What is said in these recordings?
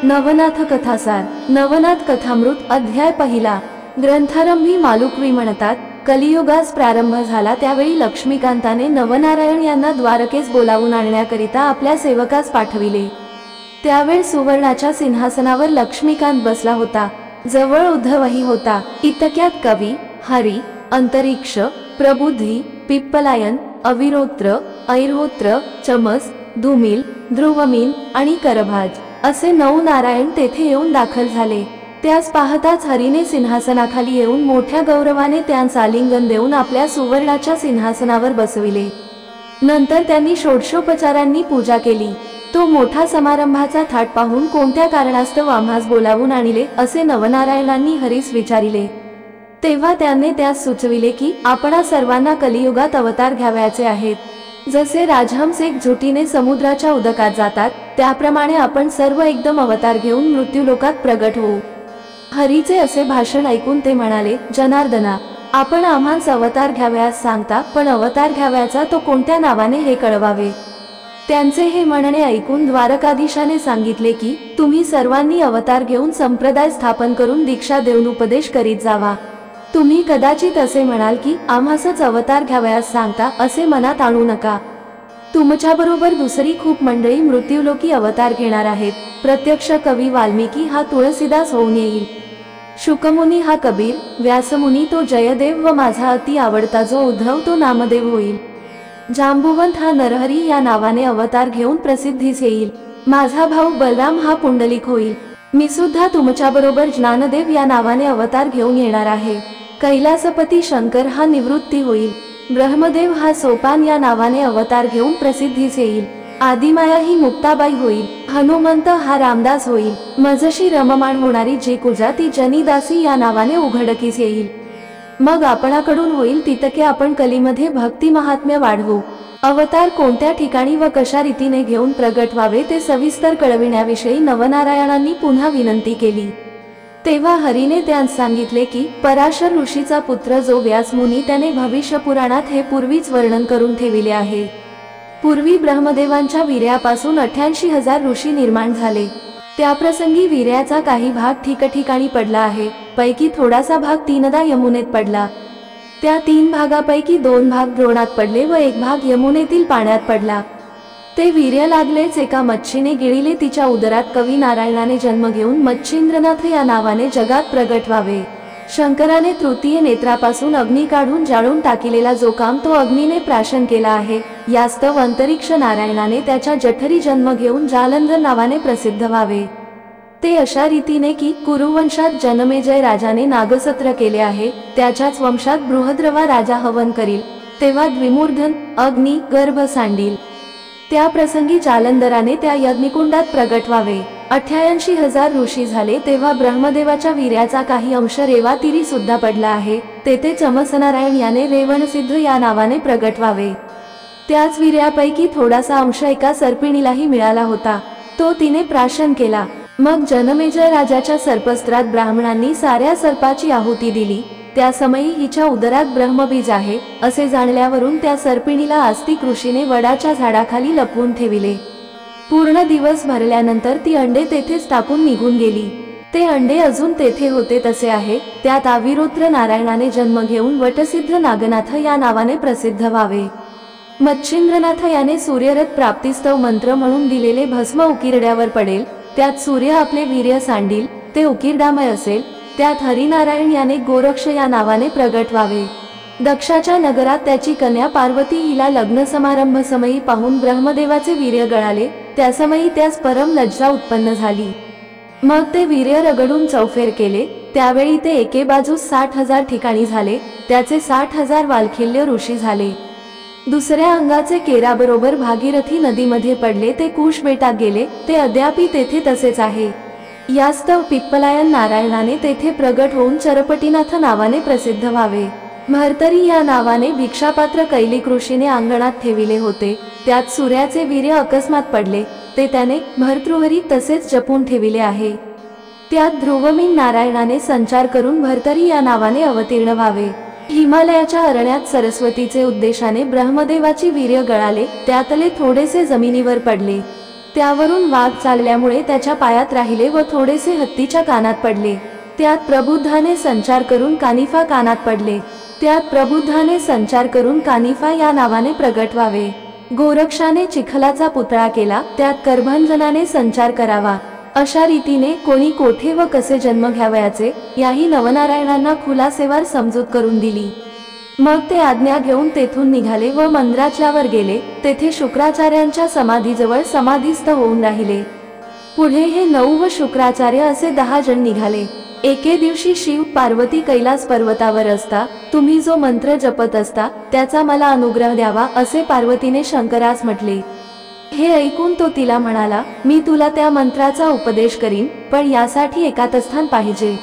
नवनाथ कथासार नवनाथ कथामृत अध्याय पहिला। ग्रंथारंभी मालुकवी म्हणतात, कलियुगास प्रारंभ झाला त्यावेळी लक्ष्मीकांताने नवनारायण यांना द्वारकेस बोलावून आणण्याकरिता आपल्या सेवकास पाठविले। त्यावेळी सुवर्णाच्या सिंहासनावर लक्ष्मीकांत बसला होता, जवळ उद्धवही होता। इतक्यात कवी, हरी, अंतरिक्ष, प्रबुद्धी, पिप्पलायन, अविरोत्र, ऐरहोत्र, चमस, धूमिल, ध्रुवमीन आणि करभाज असे 9 नारायण तेथे येऊन दाखल झाले। त्यास पाहताच हरीने सिंहासनाखाली येऊन मोठ्या गौरवाने त्यांस आलिंगन देऊन आपल्या सुवर्णाच्या सिंहासनावर बसविले। नंतर त्यांनी षोडशोपचारांनी पूजा केली। तो मोठा समारंभाचा थाट पाहून कोणत्या कारणास्तव आम्हास बोलावून आणले असे नवनारायणांनी हरीस विचारिले। तेव्हा त्याने त्यास सुचविले की आपणा सर्वांना कलियुगात अवतार घ्यावयाचे आहेत। जसे राजहंस एक झुटीने समुद्राच्या उदकात जातात, त्याप्रमाणे आपण सर्व एकदम अवतार घेऊन मृत्यूलोकात प्रगट होऊ। हरीचे असे भाषण ऐकून ते म्हणाले, जनार्दना, आपण आम्हास अवतार घ्यावयास सांगता, पण अवतार घ्यावयाचा तो कोणत्या नावाने हे कळवावे। त्यांचे हे म्हणणे ऐकून द्वारकाधीशाने सांगितले की तुम्ही सर्वांनी अवतार घेऊन संप्रदाय स्थापन करून दीक्षा देऊन उपदेश करीत जावा। तुम्ही कदाचित असे म्हणाल की आम्हासच अवतार घ्यावयास सांगता, असे मनात आणू नका। तुमच्याबरोबर दुसरी खूप मंडळी मृत्यूलोकी अवतार घेणार आहेत। प्रत्यक्ष कवी वाल्मिकी हा तुळसीदास होऊन येईल, शुकमुनी हा कबीर, व्यासमुनी तो जयदेव व माझा अति आवडता जो उद्धव तो नामदेव होईल। जांबुवंत हा नरहरी या नावाने अवतार घेऊन प्रसिद्धीस येईल। माझा भाऊ बलराम हा पुंडलिक होईल। मी सुद्धा तुमच्याबरोबर ज्ञानदेव या नावाने अवतार घेऊन येणार आहे। कैलासपती शंकर हा निवृत्ती होईल। ब्रह्मदेव हा सोपान या नावाने अवतार घेऊन प्रसिद्धीस येईल। आदिमाया ही मुक्ताबाई होईल। हनुमंत हा रामदास होईल। मजशी रममाण होणारी जी कुजा ती जनीदासी या नावाने उघडकीस येईल। मग आपणाकडून होईल तितके आपण कलीमध्ये भक्ती महात्म्य वाढवू। अवतार कोणत्या ठिकाणी व कशा रीतीने घेऊन प्रगट व्हावे ते सविस्तर कळविण्याविषयी नवनारायणांनी पुन्हा विनंती केली। तेव्हा हरीने त्यांस सांगितले की पराशर ऋषीचा पुत्र जो व्यासमुनी त्याने भविष्य पुराणात हे पूर्वीच वर्णन करून ठेविले आहे। पूर्वी ब्रह्मदेवांच्या वीर्यापासून 88,000 ऋषी निर्माण झाले। त्याप्रसंगी वीर्याचा काही भाग ठिकठिकाणी पडला आहे। पैकी थोडासा भाग 3दा यमुनेत पडला। त्या 3 भागापैकी 2 भाग द्रोणात पडले व 1 भाग यमुनेतील पाण्यात पडला। ते वीर्य लागलेच एका मच्छीने गिळले। तिच्या उदरात कवी नारायणाने जन्म घेऊन मच्छिंद्रनाथ या नावाने जगात प्रगट व्हावे। शंकराने तृतीय नेत्रापासून अग्नी काढून जाळून टाकिलेला जो काम तो अग्नीने प्राशन केला आहे। यास्तव अंतरिक्ष नारायणाने त्याच्या जठरी जन्म घेऊन जालंधर नावाने प्रसिद्ध व्हावे। ते अशा रीतीने की कुरुवंशात जनमेजय राजाने नागसत्र केले आहे, त्याच्याच वंशात बृहद्रवा राजा हवन करील, तेव्हा द्विमूर्धन अग्नी गर्भ सांडील। त्या प्रसंगी जालंधराने त्या यज्ञकुंडात प्रगट व्हावे। 88,000 ऋषी झाले तेव्हा ब्रह्मदेवाच्या वीर्याचा काही अंश रेवातीरी सुद्धा पडला आहे। तेथे चमसनारायण याने रेवणसिद्ध या नावाने प्रगट व्हावे। त्याच वीर्यापैकी थोडासा अंश एका सर्पिणीलाही मिळाला होता, तो तिने प्राशन केला। मग जनमेजय राजाच्या सर्पस्त्रात ब्राह्मणांनी साऱ्या सर्पाची आहुती दिली। त्या समयी हिच्या उदरात ब्रह्मबीज आहे असे जाणल्यावरून त्या सर्पिणीला आस्तिक ऋषीने वडाच्या झाडाखाली लपवून ठेविले। पूर्ण दिवस भरल्यानंतर ती अंडे तेथेच टाकून निघून गेली। ते अंडे अजून तेथे होते तसे आहे। त्यात अविरोत्र नारायणाने जन्म घेऊन वटसिद्ध नागनाथ या नावाने प्रसिद्ध व्हावे। मच्छिंद्रनाथ याने सूर्यरथ प्राप्तिस्तव मंत्र म्हणून दिलेले भस्म उकिरड्यावर पडेल। त्यात सूर्य आपले वीर्य सांडील, ते उकिरडामय असेल। त्यात हरिनारायण याने गोरक्ष या नावाने प्रगट व्हावे। दक्षाच्या नगरात त्याची कन्या पार्वती हिला लग्न समारंभ समयी पाहून ब्रह्मदेवाचे वीर्य गळाले। त्या समयी त्यास परम लज्जा उत्पन्न झाली। मग ते वीर्य रगडून चौफेर केले। त्यावेळी ते एके बाजूस 60,000 ठिकाणी झाले। त्याचे 60,000 वालखिल्य ऋषी झाले। दुसऱ्या अंगाचे केराबरोबर भागीरथी नदीमध्ये पडले। ते कुश बेटात गेले, ते अद्यापि तेथे तसेच आहे। यास्तव पिप्पलायन नारायणाने तेथे प्रगट होऊन चरपटीनाथ नावाने प्रसिद्ध व्हावे। भर्तरी या नावाने भिक्षापात्र कैलिक ऋषीने अंगणात ठेविले होते। त्यात सूर्याचे वीर्य अकस्मात पडले, ते त्याने भर्तृहरी तसेच जपून ठेविले आहे। त्यात ध्रुवमीन नारायणाने संचार करून भर्तरी या नावाने अवतीर्ण व्हावे। हिमालयाच्या अरण्यात सरस्वतीचे उद्देशाने ब्रह्मदेवाची वीर्य गळाले, त्यातले थोडेसे जमिनीवर पडले। त्यावरून वाघ चालल्यामुळे त्याच्या पायात राहिले व थोडेसे हत्तीच्या कानात पडले। त्यात प्रबुद्धाने संचार करून कानिफा कानात पडले। त्यात प्रबुद्धाने संचार करून कानिफा या नावाने प्रगट व्हावे। गोरक्षाने चिखलाचा पुतळा केला, त्यात करभंजनाने संचार करावा। अशा रीतीने कोणी कोठे व कसे जन्म घ्यावयाचे याही नवनारायणांना खुलासेवार समजूत करून दिली। मग ते आज्ञा घेऊन तेथून निघाले व मंद्राचलावर गेले। तेथे शुक्राचार्यांच्या समाधीजवळ समाधीस्थ होऊन राहिले। पुढे हे 9 व शुक्राचार्य असे 10 जण निघाले। एके दिवशी शिव पार्वती कैलास पर्वतावर असता तुम्ही जो मंत्र जपत असता त्याचा मला अनुग्रह द्यावा असे पार्वतीने शंकरास म्हटले। हे ऐकून तो तिला म्हणाला, मी तुला त्या मंत्राचा उपदेश करीन, पण यासाठी एकातस्थान पाहिजे।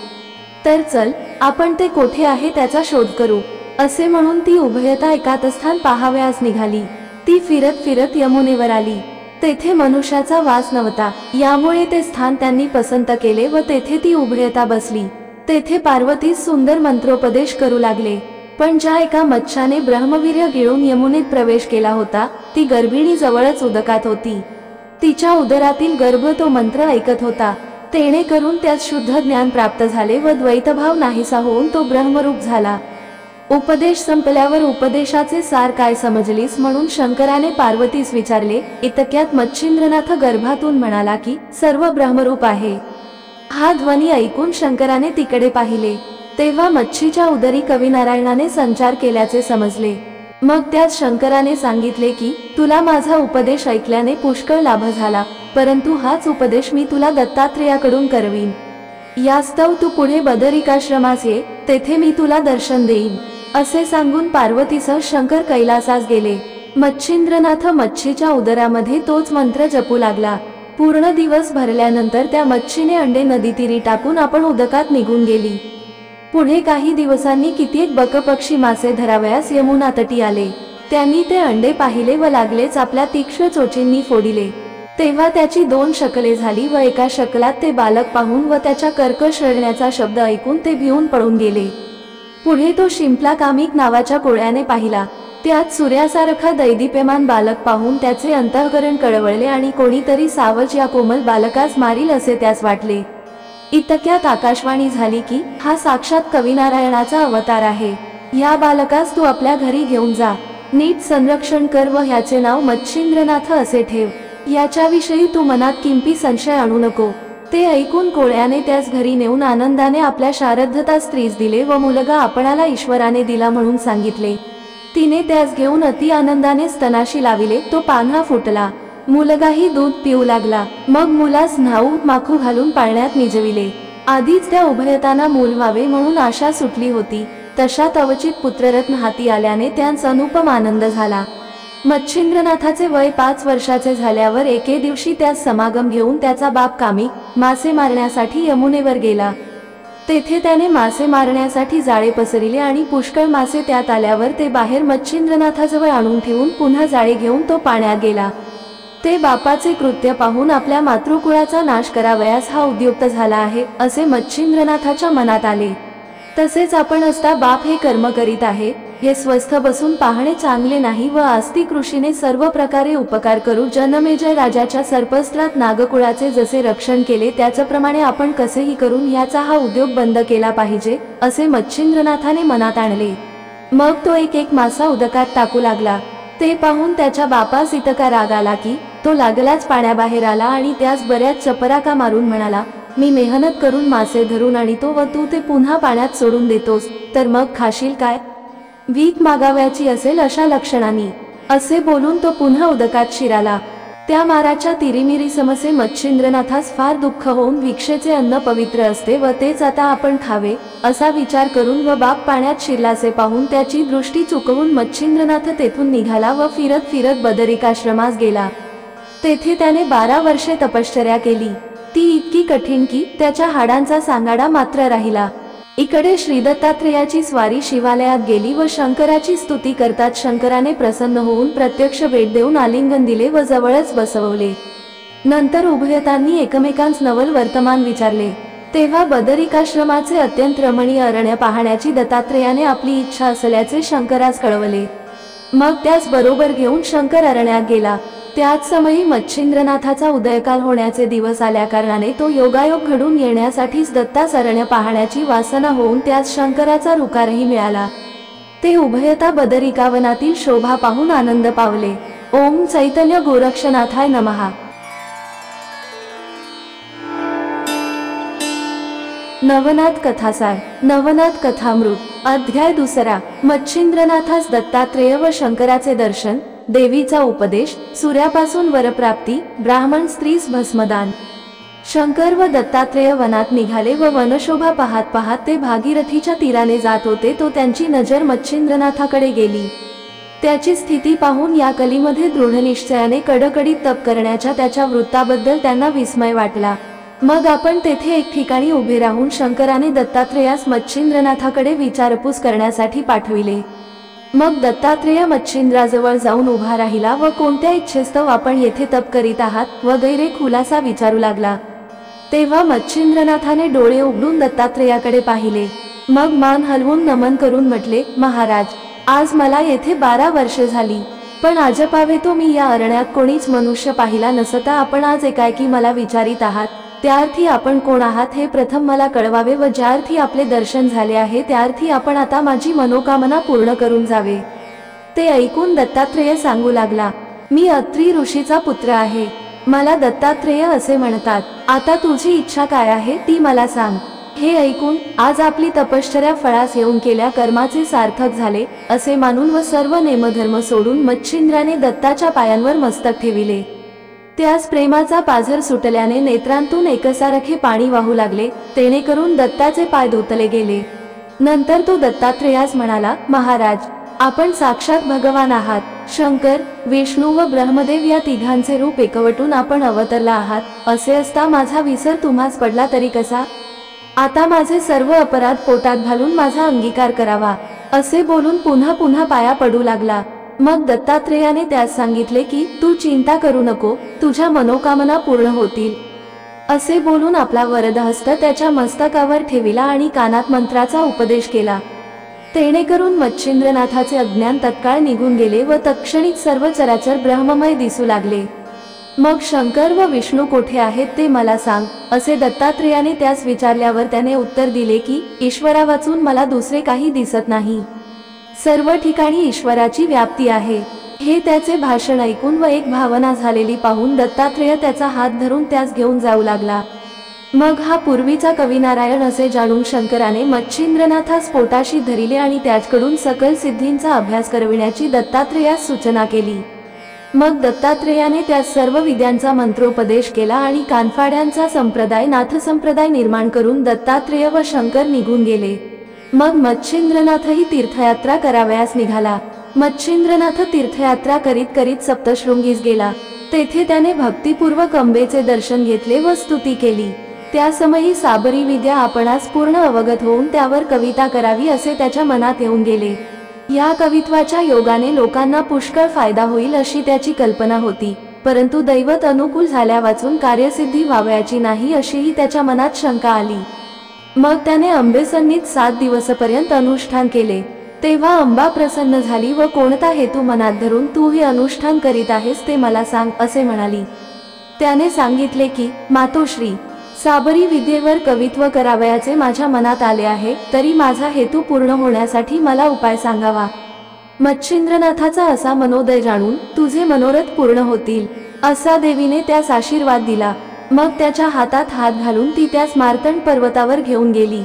तर चल, आपण ते कोठे आहे त्याचा शोध करू। असे म्हणून ती उभयता एकातस्थान पाहावयास निघाली। ती फिरत फिरत यमुनेवर आली। तेथे मनुष्याचा वास नव्हता, यामुळे ते स्थान त्यांनी पसंत केले व तेथे ती उभयता बसली। तेथे पार्वतीस सुंदर मंत्रोपदेश करू लागले। पण ज्या एका मत्स्याने ब्रह्मवीर्य गिळून यमुनेत प्रवेश केला होता ती गर्भिणी जवळच उदकात होती। तिच्या उदरातील गर्भ तो मंत्र ऐकत होता। तेणे करून त्यात शुद्ध ज्ञान प्राप्त झाले व द्वैतभाव नाहीसा होऊन तो ब्रह्मरूप झाला। उपदेश संपल्यावर उपदेशाचे सार काय समजलीस म्हणून शंकराने पार्वतीस विचारले। इतक्यात मच्छिंद्रनाथ गर्भातून म्हणाला की सर्व ब्रह्मरूप आहे। हा ध्वनी ऐकून शंकराने तिकडे पाहिले, तेव्हा मच्छीच्या उदरी कविनारायणाने संचार केल्याचे समजले। मग त्यात शंकराने सांगितले की तुला माझा उपदेश ऐकल्याने पुष्कळ लाभ झाला, परंतु हाच उपदेश मी तुला दत्तात्रेयाकडून करवीन। यास्तव तू पुढे बदरिकाश्रमास ये, तेथे मी तुला दर्शन देईन। असे सांगून पार्वतीसह शंकर कैलासास गेले। मच्छिंद्रनाथ मच्छीच्या उदरामध्ये तोच मंत्र जपू लागला। पूर्ण दिवस भरल्यानंतर त्या मच्छीने अंडे नदीतीरी टाकून आपण उदकात निघून गेली। पुढे काही दिवसांनी कित्येक बकपक्षी मासे धरावयास यमुना तटी आले। त्यांनी ते अंडे पाहिले व लागलेच आपल्या तीक्ष्ण चोचींनी फोडिले। तेव्हा त्याची 2 शकले झाली व एका शकलात ते बालक पाहून व त्याच्या कर्कश रडण्याचा शब्द ऐकून ते भिवून पळून गेले। पुढे तो शिंपला कामिक नावाच्या कोळ्याने पाहिला। त्यात सूर्यासारखा दैदिप्यमान बालक पाहून त्याचे अंतःकरण कळवळले आणि कोणीतरी सावज या कोमल बालकास मारील असे त्यास वाटले। इतक्यात आकाशवाणी झाली की हा साक्षात कविनारायणाचा अवतार आहे। या बालकास तू आपल्या घरी घेऊन जा, नीट संरक्षण कर व ह्याचे नाव मच्छिंद्रनाथ असे ठेव। याच्याविषयी तू मनात किंपी संशय आणू नको। ते ऐकून कोळ्याने त्यास घरी नेऊन आनंदाने आपल्या शारद्धता स्त्रीस दिले व मुलगा आपणाला ईश्वराने दिला म्हणून सांगितले। तिने त्यास घेऊन अति आनंदाने स्तनाशी लाविले। तो पान्हा फुटला, मुलगाही दूध पिऊ लागला। मग मुलास न्हाऊ माखू घालून पाळण्यात निजविले। आधीच त्या उभयतांना मूल व्हावे म्हणून आशा सुटली होती, तशात अवचित पुत्ररत्न हाती आल्याने त्यांस अनुपम आनंद झाला। मच्छिंद्रनाथाचे वय 5 वर्षाचे झाल्यावर एके दिवशी त्यास समागम घेऊन त्याचा बाप कामिक मासे मारण्यासाठी यमुनेवर गेला। तेथे त्याने मासे मारण्यासाठी जाळे पसरिले आणि पुष्कळ मासे त्यात आल्यावर ते बाहेर मच्छिंद्रनाथाजवळ आणून ठेवून पुन्हा जाळे घेऊन तो पाण्यात गेला। ते बापाचे कृत्य पाहून आपल्या मातृकुळाचा नाश करावयास हा उद्युक्त झाला आहे असे मच्छिंद्रनाथाच्या मनात आले। तसेच आपण असता बाप हे कर्म करीत आहे हे स्वस्थ बसून पाहणे चांगले नाही व आस्तिक ऋषीने सर्व प्रकारे उपकार करू जनमेजय राजाच्या सर्पस्त्रात नागकुळाचे जसे रक्षण केले त्याचप्रमाणे आपण कसेही करून याचा हा उद्योग बंद केला पाहिजे असे मच्छिंद्रनाथाने मनात आणले। मग तो एक मासा उदकात टाकू लागला। ते पाहून त्याच्या बापास इतका राग आला की तो लागलाच पाण्याबाहेर आला आणि त्यास बऱ्याच चपराका मारून म्हणाला, मी मेहनत करून मासे धरून आणतो व तू ते पुन्हा पाण्यात सोडून देतोस, तर मग खाशील काय? भीक मागाव्याची असेल अशा लक्षणांनी। असे बोलून तो पुन्हा उदकात शिराला। त्या माराच्या तिरीमिरी समसे मच्छिंद्रनाथास फार दुःख होऊन भिक्षेचे अन्न पवित्र असते व तेच आता आपण खावे असा विचार करून व बाप पाण्यात शिरलासे पाहून त्याची दृष्टी चुकवून मच्छिंद्रनाथ तेथून निघाला व फिरत फिरत बदरिकाश्रमास गेला। तेथे त्याने 12 वर्षे तपश्चर्या केली। ती इतकी कठीण की त्याच्या हाडांचा सांगाडा मात्र राहिला। इकडे श्री दत्तात्रेयाची स्वारी शिवालयात गेली व शंकराची स्तुती करतात शंकराने प्रसन्न होऊन प्रत्यक्ष भेट देऊन आलिंगन दिले व जवळच बसवले। नंतर उभयतांनी एकमेकांस नवल वर्तमान विचारले। तेव्हा बदरिकाश्रमाचे अत्यंत रमणीय अरण्य पाहण्याची दत्तात्रेयाने आपली इच्छा असल्याचे शंकरास कळवले। मग त्यास बरोबर घेऊन शंकर अरण्यात गेला। त्याच समयी मच्छिंद्रनाथाचा उदयकाल होण्याचे दिवस आल्याकारणाने तो योगायोग घडून येण्यासाठीच दत्ताचरण्य पाहण्याची वासना होऊन त्यास शंकराचा रुकारही मिळाला। ते उभयता बदरिकावनातील शोभा पाहून आनंद पावले। ओम चैतन्य गोरक्षनाथाय नमः। नवनाथ कथासार नवनाथ कथामृत अध्याय दुसरा। मच्छिंद्रनाथास दत्तात्रेय व शंकराचे दर्शन, देवीचा उपदेश, सूर्यापासून वरप्राप्ती, ब्राह्मण स्त्रीस भस्मदान। शंकर व दत्तात्रेय वनात निघाले व वनशोभा पाहत पाहत ते भागीरथीच्या तीराने जात होते। तो त्यांची नजर मच्छिंद्रनाथाकडे गेली। त्याची स्थिती पाहून या कलीमध्ये दृढनिश्चयाने कडकडीत तप करण्याच्या त्याच्या वृत्ताबद्दल त्यांना विस्मय वाटला। मग आपण तेथे एक ठिकाणी उभे राहून शंकराने दत्तात्रेयास मच्छिंद्रनाथाकडे विचारपूस करण्यासाठी पाठविले। मग दत्तात्रेय मच्छिंद्राजवळ जाऊन उभा राहिला व कोणत्या इच्छेस्तव आपण येथे तप करीत आहात वगैरे खुलासा विचारू लागला। तेव्हा मच्छिंद्रनाथाने डोळे उघडून दत्तात्रेयाकडे पाहिले। मग मान हलवून नमन करून म्हटले, महाराज, आज मला येथे 12 वर्षे झाली, पण अजपावे तो मी या अरण्यात कोणीच मनुष्य पाहिला नसता आपण आज एकाएकी मला विचारित आहात, त्याअर्थी आपण कोण आहात हे प्रथम मला कळवावे व ज्याअर्थी आपले दर्शन झाले आहे त्याअर्थी आपण आता माझी मनोकामना पूर्ण करून जावे। ते ऐकून दत्तात्रेय सांगू लागला, मी अत्री ऋषीचा पुत्र आहे, मला दत्तात्रेय असे म्हणतात। आता तुझी इच्छा काय आहे ती मला सांग। हे ऐकून आज आपली तपश्चर्या फळास येऊन केल्या कर्माचे सार्थक झाले असे मानून व सर्व नेमधर्म सोडून मच्छिंद्राने दत्ताच्या पायांवर मस्तक ठेविले। त्यास प्रेमाचा पाझर सुटल्याने नेत्रांतून एकसारखे पाणी वाहू लागले, तेणेकरून दत्ताचे पाय धुतले गेले। नंतर तो दत्तात्रेयास म्हणाला, महाराज, आपण साक्षात भगवान आहात। शंकर, विष्णू व ब्रह्मदेव या तिघांचे रूप एकवटून आपण अवतरला आहात, असे असता माझा विसर तुम्हास पडला तरी कसा? आता माझे सर्व अपराध पोटात घालून माझा अंगीकार करावा, असे बोलून पुन्हा पुन्हा पाया पडू लागला। मग दत्तात्रेयाने त्यास सांगितले की तू चिंता करू नको, तुझ्या मनोकामना पूर्ण होतील, असे बोलून आपला वरदहस्त त्याच्या मस्तकावर ठेविला आणि कानात मंत्राचा उपदेश केला। तेणेकरून मच्छिंद्रनाथाचे अज्ञान तत्काळ निघून गेले व तत्क्षणीच सर्व चराचर ब्रह्ममय दिसू लागले। मग शंकर व विष्णू कोठे आहेत ते मला सांग, असे दत्तात्रेयाने त्यास विचारल्यावर त्याने उत्तर दिले की ईश्वरा वाचून मला दुसरे काही दिसत नाही, सर्व ठिकाणी ईश्वराची व्याप्ती आहे। हे त्याचे भाषण ऐकून व एक भावना झालेली पाहून दत्तात्रेय त्याचा हात धरून त्यास घेऊन जाऊ लागला। मग हा पूर्वीचा कविनारायण असे जाणून शंकराने मच्छिंद्रनाथास पोटाशी धरिले आणि त्याचकडून सकल सिद्धींचा अभ्यास करविण्याची दत्तात्रेयास सूचना केली। मग दत्तात्रेयाने त्यास सर्व विद्यांचा मंत्रोपदेश केला आणि कानफाड्यांचा संप्रदाय नाथ संप्रदाय निर्माण करून दत्तात्रेय व शंकर निघून गेले। मग मच्छिंद्रनाथही तीर्थयात्रा करावयास निघाला। मच्छिंद्रनाथ तीर्थयात्रा करीत करीत सप्तशृंगीस गेला। तेथे त्याने भक्तिपूर्वक अंबेचे दर्शन घेतले व स्तुती केली। त्या समयी साबरी विद्या आपणास पूर्ण अवगत होऊन त्यावर कविता करावी असे त्याच्या मनात येऊन गेले। या कवित्वाच्या योगाने लोकांना पुष्कळ फायदा होईल अशी त्याची कल्पना होती, परंतु दैवत अनुकूल झाल्या वाचून कार्यसिद्धी व्हावयाची नाही अशीही त्याच्या मनात शंका आली। मग त्याने अंबेसन्नीत 7 दिवसपर्यंत अनुष्ठान केले। तेव्हा अंबा प्रसन्न झाली व कोणता हेतू मनात धरून तू हे अनुष्ठान करीत आहेस ते मला सांग, असे म्हणाली। त्याने सांगितले की मातोश्री, साबरी विद्येवर कवित्व करावयाचे माझ्या मनात आले आहे, तरी माझा हेतू पूर्ण होण्यासाठी मला उपाय सांगावा। मच्छिंद्रनाथाचा असा मनोदय जाणून तुझे मनोरथ पूर्ण होतील, असा देवीने त्यास आशीर्वाद दिला। मग त्याच्या हातात हात घालून ती त्यास मार्तंड पर्वतावर घेऊन गेली।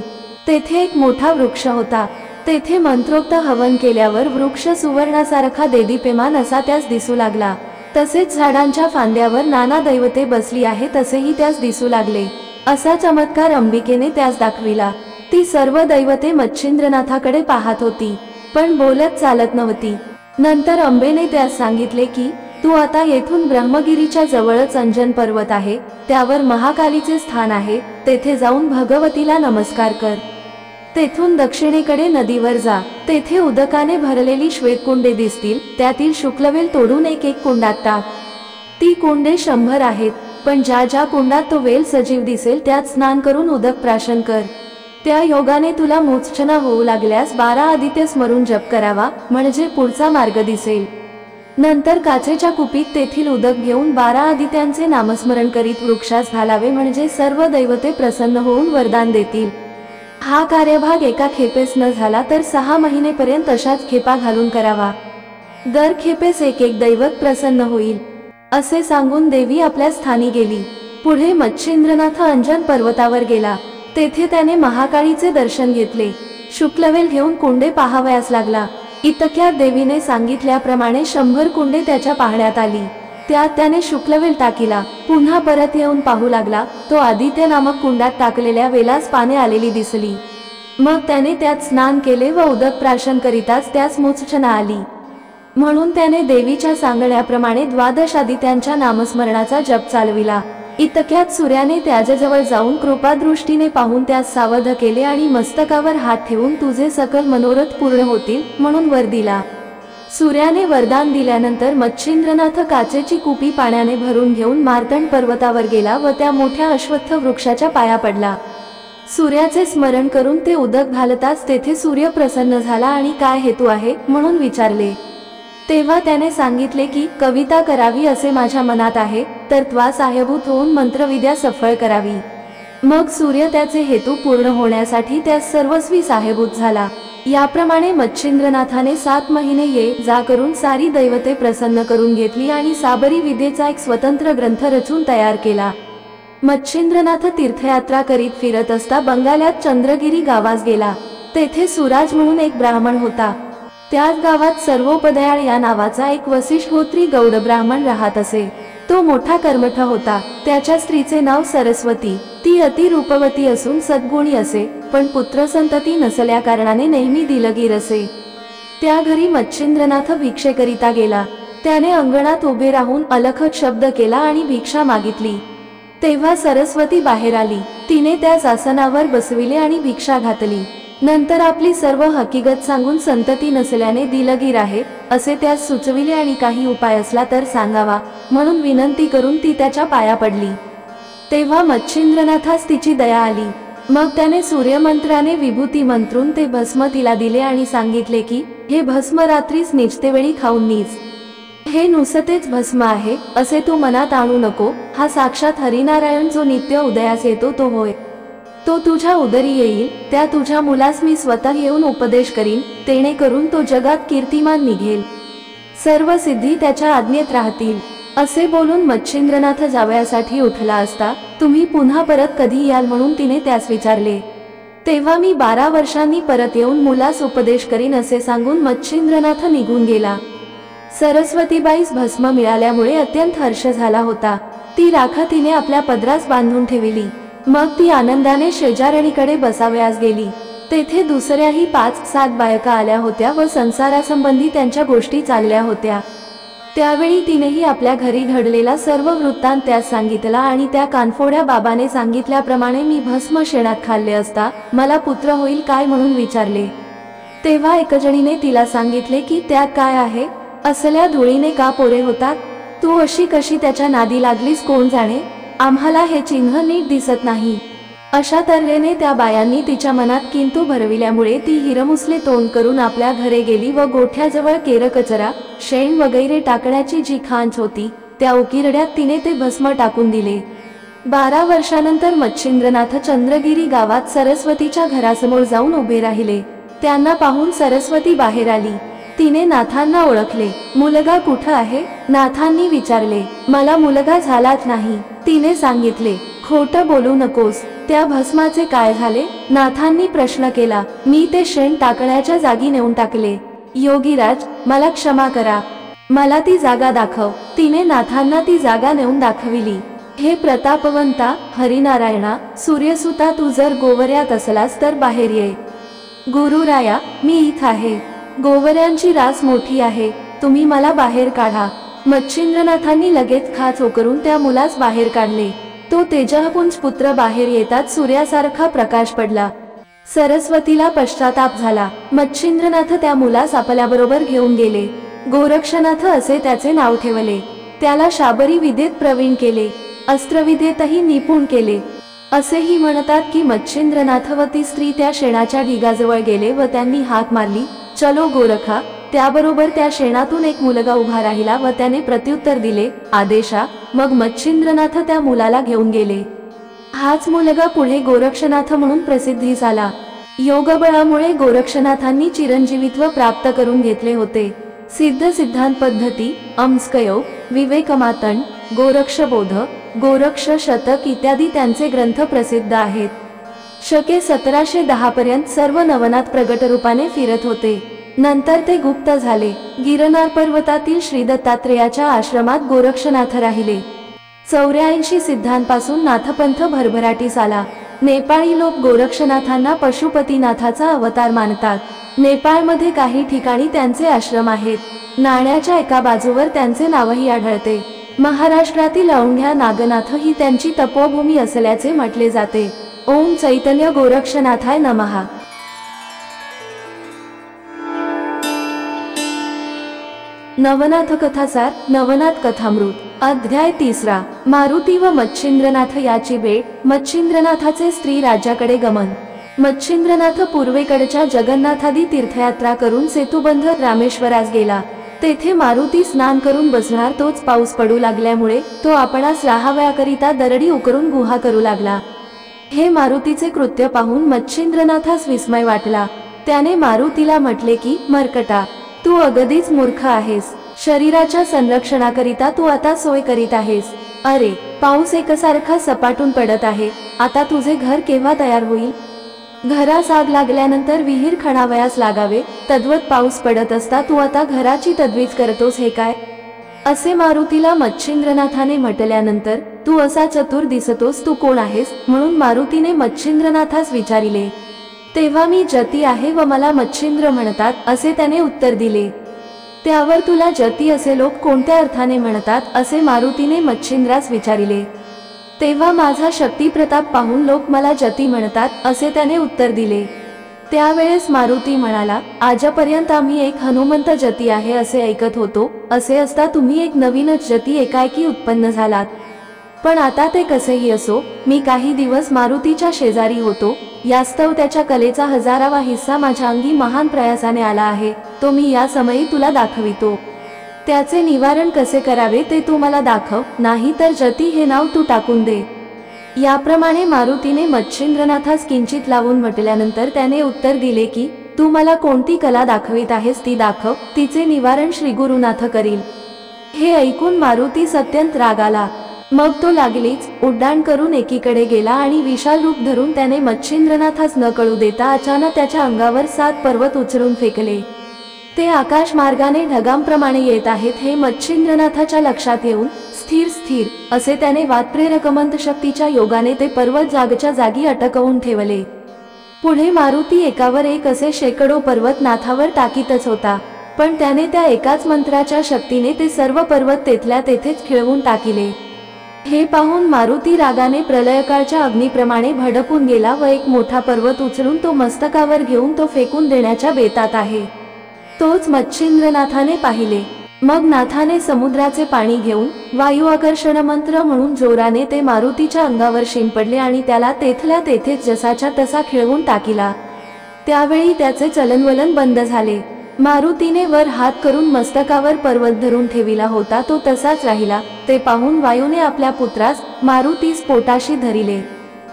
तेथे एक मोठा वृक्ष होता। तेथे मंत्रोक्त हवन केल्यावर वृक्ष सुवर्णासारखा देदीप्यमान असा त्यास दिसू लागला। तसेच झाडांच्या फांद्यावर नाना दैवते बसली आहेत असेही त्यास दिसू लागले। असा चमत्कार अंबिकेने त्यास दाखविला। ती सर्व दैवते मच्छिंद्रनाथाकडे पाहत होती, पण बोलत चालत नव्हती। नंतर अंबेने त्यास सांगितले की तू आता येथून ब्रह्मगिरीच्या जवळच अंजन पर्वत आहे, त्यावर महाकालीचे स्थान आहे, तेथे जाऊन भगवतीला नमस्कार कर। तेथून दक्षिणेकडे नदीवर जा, तेथे उदकाने भरलेली श्वेतकुंडे दिसतील, त्यातील शुक्लवेल तोडून एक एक कुंडात टाक। ती कुंडे 100 आहेत, पण ज्या ज्या कुंडात तो वेल सजीव दिसेल त्यात स्नान करून उदक प्राशन कर। त्या योगाने तुला मूर्छना होऊ लागल्यास 12 आदित्य स्मरून जप करावा, म्हणजे पुढचा मार्ग दिसेल। नंतर काचेच्या कुपीत तेथील उदक घेऊन 12 आदित्यांचे नामस्मरण करीत वृक्षास घालावे, म्हणजे सर्व दैवते प्रसन्न होऊन वरदान देतील. हा कार्यभाग एका खेपेस न झाला तर 6 महिनेपर्यंत अशाच खेपा घालून करावा. दर खेपेस एक दैवत प्रसन्न होईल, असे सांगून देवी आपल्या स्थानी गेली. पुढे मच्छिंद्रनाथ अंजन पर्वतावर गेला. तेथे त्याने महाकाळीचे दर्शन घेतले. शुक्लवेल घेऊन कुंडे पाहावयास लागला. इतक्यात देवीने सांगितल्याप्रमाणे 100 कुंडे त्याच्या पाहण्यात आली. त्यात त्याने शुक्लवेल टाकीला. पुन्हा परत येऊन पाहू लागला. तो आदित्य नामक कुंडात टाकलेल्या वेलास पाने आलेली दिसली. मग त्याने त्यात स्नान केले व उदक प्राशन करीताच त्यास मूर्छना आली. म्हणून त्याने देवीच्या सांगण्याप्रमाणे 12 आदित्यांच्या नामस्मरणाचा जप चालविला. इतक्यात सूर्याने त्याच्याजवळ जाऊन कृपादृष्टीने पाहून त्यास सावध केले आणि मस्तकावर हात ठेवून तुझे सकल मनोरथ पूर्ण होतील म्हणून वर दिला. सूर्याने वरदान दिल्यानंतर मच्छिंद्रनाथ काचेची कुपी पाण्याने भरून घेऊन मार्तंड पर्वतावर गेला व त्या मोठ्या अश्वत्थ वृक्षाच्या पाया पडला. सूर्याचे स्मरण करून ते उदक घालताच तेथे सूर्य प्रसन्न झाला आणि काय हेतू आहे म्हणून विचारले. तेव्हा त्याने सांगितले की कविता करावी असे माझ्या मनात आहे, तर त्वा सहाय्यभूत होऊन मंत्रविद्या सफळ करावी. मग सूर्य त्याचे हेतू पूर्ण होण्यासाठी त्यास सर्वस्वी सहाय्यभूत झाला. याप्रमाणे मच्छिंद्रनाथाने 7 महिने ये जा करून सारी दैवते प्रसन्न करून घेतली आणि साबरी विद्येचा एक स्वतंत्र ग्रंथ रचून तयार केला. मच्छिंद्रनाथ तीर्थयात्रा करीत फिरत असता बंगाल्यात चंद्रगिरी गावास गेला. तेथे सुराज म्हणून एक ब्राह्मण होता. त्याच गावात सर्वोपदयाळ या नावाचा एक वसिष्ठगोत्री गौड ब्राह्मण राहत असे. तो मोठा कर्मठ होता. त्याच्या स्त्रीचे नाव सरस्वती. ती अति रूपवती असून सद्गुणी असे, पण पुत्रसंतती नसल्या कारणाने नेहमी दिलगीर असे. त्या घरी मच्छिंद्रनाथ भिक्षेकरिता गेला. त्याने अंगणात उभे राहून अलखत शब्द केला आणि भिक्षा मागितली. तेव्हा सरस्वती बाहेर आली. तिने त्यास आसनावर बसविले आणि भिक्षा घातली. नंतर आपली सर्व हकीकत सांगून संतती नसल्याने दिलगीर आहे असे त्यास सुचविले आणि काही उपाय असला तर सांगावा म्हणून विनंती करून ती त्याच्या पाया पडली. तेव्हा मच्छिंद्रनाथास तिची दया आली. मग त्याने सूर्यमंत्राने विभूती मंत्रून ते भस्म तिला दिले आणि सांगितले की हे भस्म रात्रीस निजतेवेळी खाऊन निज. हे नुसतेच भस्म आहे असे तू मनात आणू नको. हा साक्षात हरिनारायण जो नित्य उदयास येतो तो होय. तो तुझ्या उदरी येईल. त्या तुझ्या मुलास मी स्वतः येऊन उपदेश करीन, तेणेकरून तो जगात कीर्तिमान निघेल. सर्व सिद्धी त्याच्या आज्ञेत राहतील. असे बोलून मच्छिंद्रनाथ जावयासाठी उठला असता तुम्ही पुन्हा परत कधी याल म्हणून तिने त्यास विचारले. तेव्हा मी 12 वर्षांनी परत येऊन मुलास उपदेश करीन असे सांगून मच्छिंद्रनाथ निघून गेला. सरस्वतीबाईस भस्म मिळाल्यामुळे अत्यंत हर्ष झाला होता. ती राखा तिने आपल्या पदरास बांधून ठेवली. मग ती आनंदाने शेजारणीकडे बसावयास गेली. तेथे दुसऱ्याही 5-7 बायका आल्या होत्या व संसारासंबंधी त्यांच्या गोष्टी चालल्या होत्या. त्यावेळी तिनेही आपल्या घरी घडलेला सर्व वृत्तांत त्यास सांगितला आणि त्या कानफोड्या बाबाने सांगितल्याप्रमाणे मी भस्म शेणात खाल्ले असता मला पुत्र होईल काय म्हणून विचारले. तेव्हा एकजणीने तिला सांगितले की त्यात काय आहे, असल्या धुळीने का पोरे होतात, तू अशी कशी त्याच्या नादी लागलीस कोण जाणे, आम्हाला हे चिन्ह नीट दिसत नाही. अशा तऱ्हेने त्या बायांनी तिच्या मनात किंतु भरविल्यामुळे ती हिरमुसले तोंड करून आपल्या घरे गेली व गोठ्याजवळ केरकचरा शेण वगैरे टाकण्याची जी खांच होती त्या उकिरड्यात तिने ते भस्म टाकून दिले. 12 वर्षानंतर मच्छिंद्रनाथ चंद्रगिरी गावात सरस्वतीच्या घरासमोर जाऊन उभे राहिले. त्यांना पाहून सरस्वती बाहेर आली. तिने नाथांना ओळखले. मुलगा कुठं आहे, नाथांनी विचारले. मला मुलगा झालाच नाही, तिने सांगितले. खोटं बोलू नकोस, त्या भस्माचे काय झाले, नाथांनी प्रश्न केला. मी ते शेण टाकण्याच्या जागी नेऊन टाकले. योगीराज मला क्षमा करा, मला ती जागा दाखव. तिने नाथांना ती जागा नेऊन दाखविली. हे प्रतापवंता हरिनारायणा सूर्यसुता, तू जर गोवऱ्यात असलास तर बाहेर ये. गुरुराया मी इथं आहे. गोवऱ्यांची रास मोठी आहे, तुम्ही मला बाहेर काढा. मच्छिंद्रनाथांनी लगेच खाच ओकरून त्या मुलास बाहेर काढले. तो तेजःपुंज पुत्र बाहेर येतात सूर्यासारखा प्रकाश पडला. सरस्वतीला पश्चाताप झाला. मच्छिंद्रनाथ त्या मुलास आपल्याबरोबर घेऊन गेले. गोरक्षनाथ असे त्याचे नाव ठेवले. त्याला शाबरी विद्येत प्रवीण केले, अस्त्रविद्येतही निपुण केले. असेही म्हणतात की मच्छिंद्रनाथ व ती स्त्री त्या शेणाच्या ढिगाजवळ गेले व त्यांनी हाक मारली, चलो गोरखा, त्याबरोबर त्या शेणातून एक मुलगा उभा राहिला व त्याने प्रत्युत्तर दिले, आदेशा. मग मच्छिंद्रनाथ त्या मुलाला घेऊन गेले. हाच मुलगा पुढे गोरक्षनाथ म्हणून प्रसिद्धीस आला. योगबळामुळे गोरक्षनाथांनी चिरंजीवित्व प्राप्त करून घेतले होते. सिद्ध सिद्धांत पद्धती, अंस्कयोग, विवेकमातंड, गोरक्षबोध, गोरक्ष शतक इत्यादी त्यांचे ग्रंथ प्रसिद्ध आहेत. शके 1710 पर्यंत सर्व नवनाथ प्रगट रूपाने फिरत होते. नंतर ते गुप्त झाले. गिरनार पर्वतातील श्री दत्तात्रेयाच्या आश्रमात गोरक्षनाथ राहिले. 84 सिद्धांपासून नाथपंथ भरभराटीस आला. नेपाळी लोक गोरक्षनाथांना पशुपतीनाथाचा अवतार मानतात. नेपाळमध्ये काही ठिकाणी त्यांचे आश्रम आहेत. नाण्याच्या एका बाजूवर त्यांचे नावही आढळते. महाराष्ट्रातील औंढ्या नागनाथ ही त्यांची तपोभूमी असल्याचे म्हटले जाते. ओम चैतन्य गोरक्षनाथाय नमः. नवनाथ कथासार, नवनाथ कथामृत. अध्याय 3. मारुती व मच्छिंद्रनाथ याची भेट. मच्छिंद्रनाथाचे स्त्री राज्याकडे गमन. मच्छिंद्रनाथ पूर्वेकडच्या जगन्नाथादी तीर्थयात्रा करून सेतुबंध रामेश्वरास गेला. तेथे मारुती स्नान करून बसणार तोच पाऊस पडू लागल्यामुळे तो आपणास राहावयाकरिता दरडी उकरून गुहा करू लागला. हे मारुतीचे कृत्य पाहून मच्छिंद्रनाथास विस्मय वाटला. त्याने मारुतीला म्हटले की, मर्कटा, तू अगदीच मूर्ख आहेस. शरीराच्या संरक्षणाकरिता तू आता सोय करीत आहेस. अरे, पाऊस एकसारखा सपाटून पडत आहे. आता तुझे घर केव्हा तयार होईल? घरास आग लागल्यानंतर विहीर खणावयास लागावे, तद्वत पाऊस पडत असता तू आता घराची तजवीज करतोस हे काय? असे मारुतीला मच्छिंद्रनाथाने म्हटल्यानंतर, तू असा चतुर दिसतोस, तू कोण आहेस? म्हणून मारुतीने मच्छिंद्रनाथास विचारिले. तेव्हा मी जती आहे व मला मच्छिंद्र म्हणतात, असे त्याने उत्तर दिले. त्यावर तुला जती असे लोक कोणत्या अर्थाने म्हणतात, असे मारुतीने मच्छिंद्रास विचारिले. तेव्हा माझा शक्ती प्रताप पाहून लोक मला जती म्हणतात, असे त्याने उत्तर दिले. त्यावेळेस मारुती म्हणाला, आजपर्यंत आम्ही एक हनुमंत जती आहे असे ऐकत होतो. असे असता तुम्ही एक नवीनच जती एकाएकी उत्पन्न झालात. पण आता ते कसेही असो, मी काही दिवस मारुतीच्या शेजारी होतो. यास्तव त्याच्या कलेचा 1000वा हिस्सा माझ्या अंगी महान प्रयासाने आला आहे. तो मी या समयी तुला दाखवितो. त्याचे निवारण कसे करावे ते तू मला दाखव, नाही तर जती हे नाव तू टाकून दे. याप्रमाणे मारुतीने मच्छिंद्रनाथास किंचित लावून म्हटल्यानंतर त्याने उत्तर दिले की, तू मला कोणती कला दाखवित आहेस ती दाखव, तिचे निवारण श्री गुरुनाथ करील. हे ऐकून मारुतीस अत्यंत राग आला. मग तो लागलीच उड्डाण करून एकीकडे गेला आणि विशाल रूप धरून त्याने मच्छिंद्रनाथास न कळू देता अचानक त्याच्या अंगावर 7 पर्वत उचलून फेकले. ते आकाश मार्गाने ढगांप्रमाणे येत आहेत हे मच्छिंद्रनाथाच्या लक्षात येऊन, स्थिर स्थिर असे त्याने वातप्रेरक मंत्र शक्तीच्या योगाने ते पर्वत जागच्या जागी अटकवून ठेवले. पुढे मारुती एकावर एक असे शेकडो पर्वत नाथावर टाकीतच होता. पण त्याने त्या एकाच मंत्राच्या शक्तीने ते सर्व पर्वत तेथल्या तेथेच खिळवून टाकिले. हे पाहून मारुती रागाने प्रलयकाळच्या अग्निप्रमाणे भडकून गेला व एक मोठा पर्वत उचलून तो मस्तकावर घेऊन तो फेकून देण्याच्या बेतात आहे. तोच मच्छिंद्रनाथाने पाहिले. मग नाथाने समुद्राचे पाणी घेऊन वायू आकर्षण मंत्र म्हणून जोराने ते मारुतीच्या अंगावर शिंपडले आणि त्याला तेथल्या तेथेच जसाच्या तसा खिळवून टाकिला. त्यावेळी त्याचे चलनवलन बंद झाले. मारुतीने वर हात करून मस्तकावर पर्वत धरून ठेविला होता तो तसाच राहिला. ते पाहून वायूने आपल्या पुत्रास मारुतीस पोटाशी धरिले.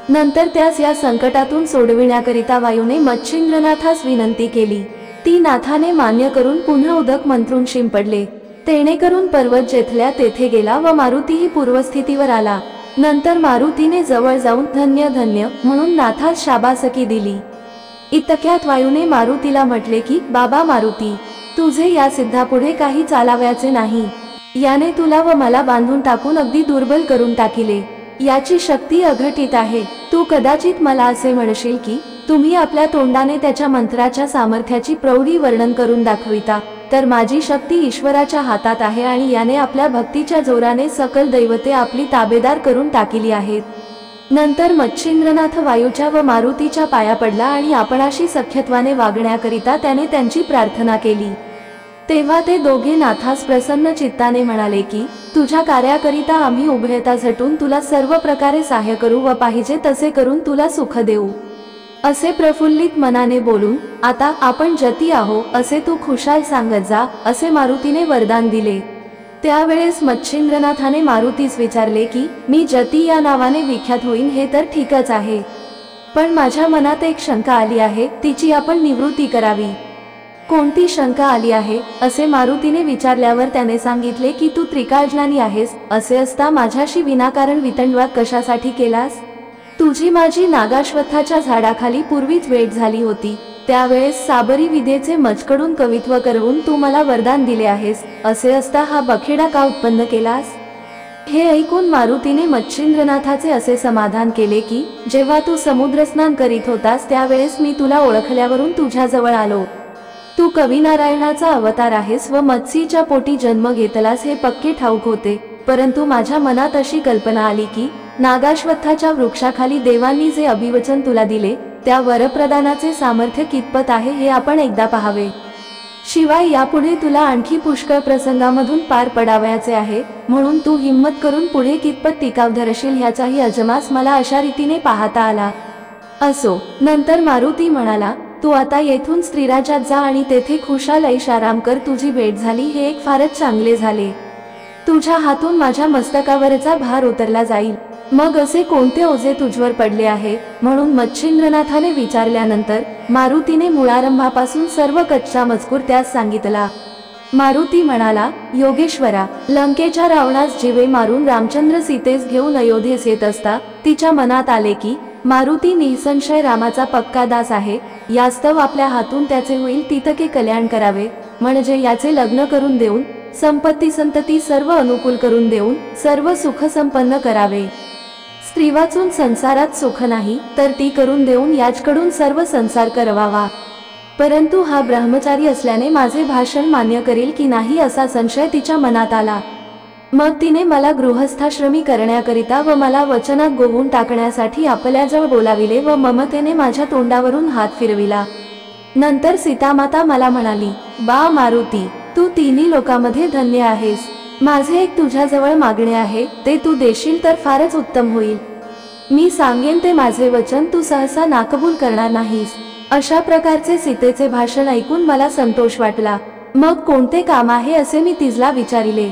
नंतर त्यास या संकटातून सोडविण्याकरिता वायूने मच्छिंद्रनाथास विनंती केली. ती नाथाने मान्य करून पुन्हा उदक मंत्रून शिंपडले. तेणेकरून पर्वत जेथल्या तेथे गेला व मारुतीही पूर्वस्थितीवर आला. नंतर मारुतीने जवळ जाऊन धन्य धन्य म्हणून नाथास शाबासकी दिली. इतक्यात वायूने मारुतीला म्हटले की, बाबा मारुती, तुझे या सिद्धापुढे काही चालावयाचे नाही. याने तुला व मला बांधून टाकून अगदी दुर्बल करून टाकिले. याची शक्ती अघटित आहे. तू कदाचित मला असे म्हणशील की, तुम्ही आपल्या तोंडाने त्याच्या मंत्राच्या सामर्थ्याची प्रौढी वर्णन करून दाखविता, तर माझी शक्ती ईश्वराच्या हातात आहे आणि याने आपल्या भक्तीच्या जोराने सकल दैवते आपली ताबेदार करून टाकिली आहेत. नंतर मच्छिंद्रनाथ वायूच्या व मारुतीच्या पाया पडला आणि आपणाशी सख्यत्वाने वागण्याकरिता त्याने त्यांची प्रार्थना केली. तेव्हा ते दोघे नाथास प्रसन्न चित्ताने म्हणाले की, तुझ्या कार्याकरिता आम्ही उभयता झटून तुला सर्व प्रकारे सहाय्य करू व पाहिजे तसे करून तुला सुख देऊ. असे प्रफुल्लित मनाने बोलून, आता आपण जती आहो असे तू खुशाल सांगत जा, असे मारुतीने वरदान दिले। त्यावेळेस मच्छिंद्रनाथाने मारुतीस विचारले की मी जती या नावाने विख्यात होईन हे तर ठीकच आहे, पण माझ्या मनात एक शंका आली आहे, तिची आपण निवृत्ती करावी। कोणती शंका आली आहे असे मारुतीने विचारल्यावर त्याने सांगितले की तू त्रिकाळज्ञानी आहेस, असे असता माझ्याशी विनाकारण वितंडवाद कशासाठी केलास? तुझी माझी नागाश्वत्थाच्या झाडाखाली पूर्वीच भेट झाली होती, त्यावेळेस साबरी विद्येचे मजकडून कवित्व करवून तू मला वरदान दिले आहेस, असे असता हा बखेडा का उत्पन्न केलास? हे ऐकून मारुतीने मच्छिंद्रनाथाचे असे समाधान केले की जेव्हा तू समुद्रस्नान करीत होतास त्यावेळेस मी तुला ओळखल्यावरून तुझ्याजवळ आलो। तू कविनारायणाचा अवतार आहेस व मत्स्यीच्या पोटी जन्म घेतलास हे पक्के ठाऊक होते, परंतु माझ्या मनात अशी कल्पना आली की नागाश्वत्थाच्या वृक्षाखाली देवांनी जे अभिवचन तुला दिले त्या वरप्रदानाचे सामर्थ्य कितपत आहे हे आपण एकदा पाहावे। शिवाय यापुढे तुला आणखी पुष्कळ प्रसंगामधून पार पडावयाचे आहे, म्हणून तू हिम्मत करून पुढे कितपत टिकाव धरशील ह्याचाही अजमास मला अशा रीतीने पाहता आला। असो, नंतर मारुती म्हणाला, तू आता येथून स्त्रीराज्यात जा आणि तेथे खुशाल ऐशाराम कर, तुझी भेट झाली हे एक फारच चांगले झाले। तुझ्या हातून माझ्या मस्तकावरचा भार उतरला जाईल। मग असे कोणते ओझे तुझवर पडले आहे? म्हणून मच्छिंद्रनाथाने विचारल्यानंतर मारुतीने मूळारंभापासून सर्व कच्चा मजकूर त्यास सांगितला। मारुती म्हणाला, योगेश्वरा, लंकेच्या रावणास जीवे मारून रामचंद्र सीतेस घेऊन अयोध्येस येत असता तिच्या मनात आले की मारुती निसंशय रामाचा पक्का दास आहे, यास्तव आपल्या हातून त्याचे होईल तितके कल्याण करावे, म्हणजे याचे लग्न करून देऊन संपत्ती संतती सर्व अनुकूल करून देऊन सर्व सुख संपन्न करावे। स्त्री वाचून संसारात सुख नाही तर ती करून देऊन याचकडून सर्व संसार करवावा। परंतु हा ब्रह्मचारी असल्याने माझे भाषण मान्य करील की नाही असा संशय तिच्या मनात आला। मग तिने मला गृहस्थाश्रमी करण्याकरिता व मला वचनात गोवून टाकण्यासाठी आपल्याजवळ बोलाविले व ममतेने माझ्या तोंडावरून हात फिरविला। नंतर सीतामाता मला म्हणाली, बा मारुती, तू तिन्ही लोकांमध्ये धन्य आहेस। माझे एक तुझ्याजवळ मागणे आहे, ते तू देशील तर फारच उत्तम होईल। मी सांगेन ते माझे वचन तू सहसा नाकबूल करणार नाहीस। अशा प्रकारचे सीतेचे भाषण ऐकून मला संतोष वाटला। मग कोणते काम आहे असे मी तिला विचारिले,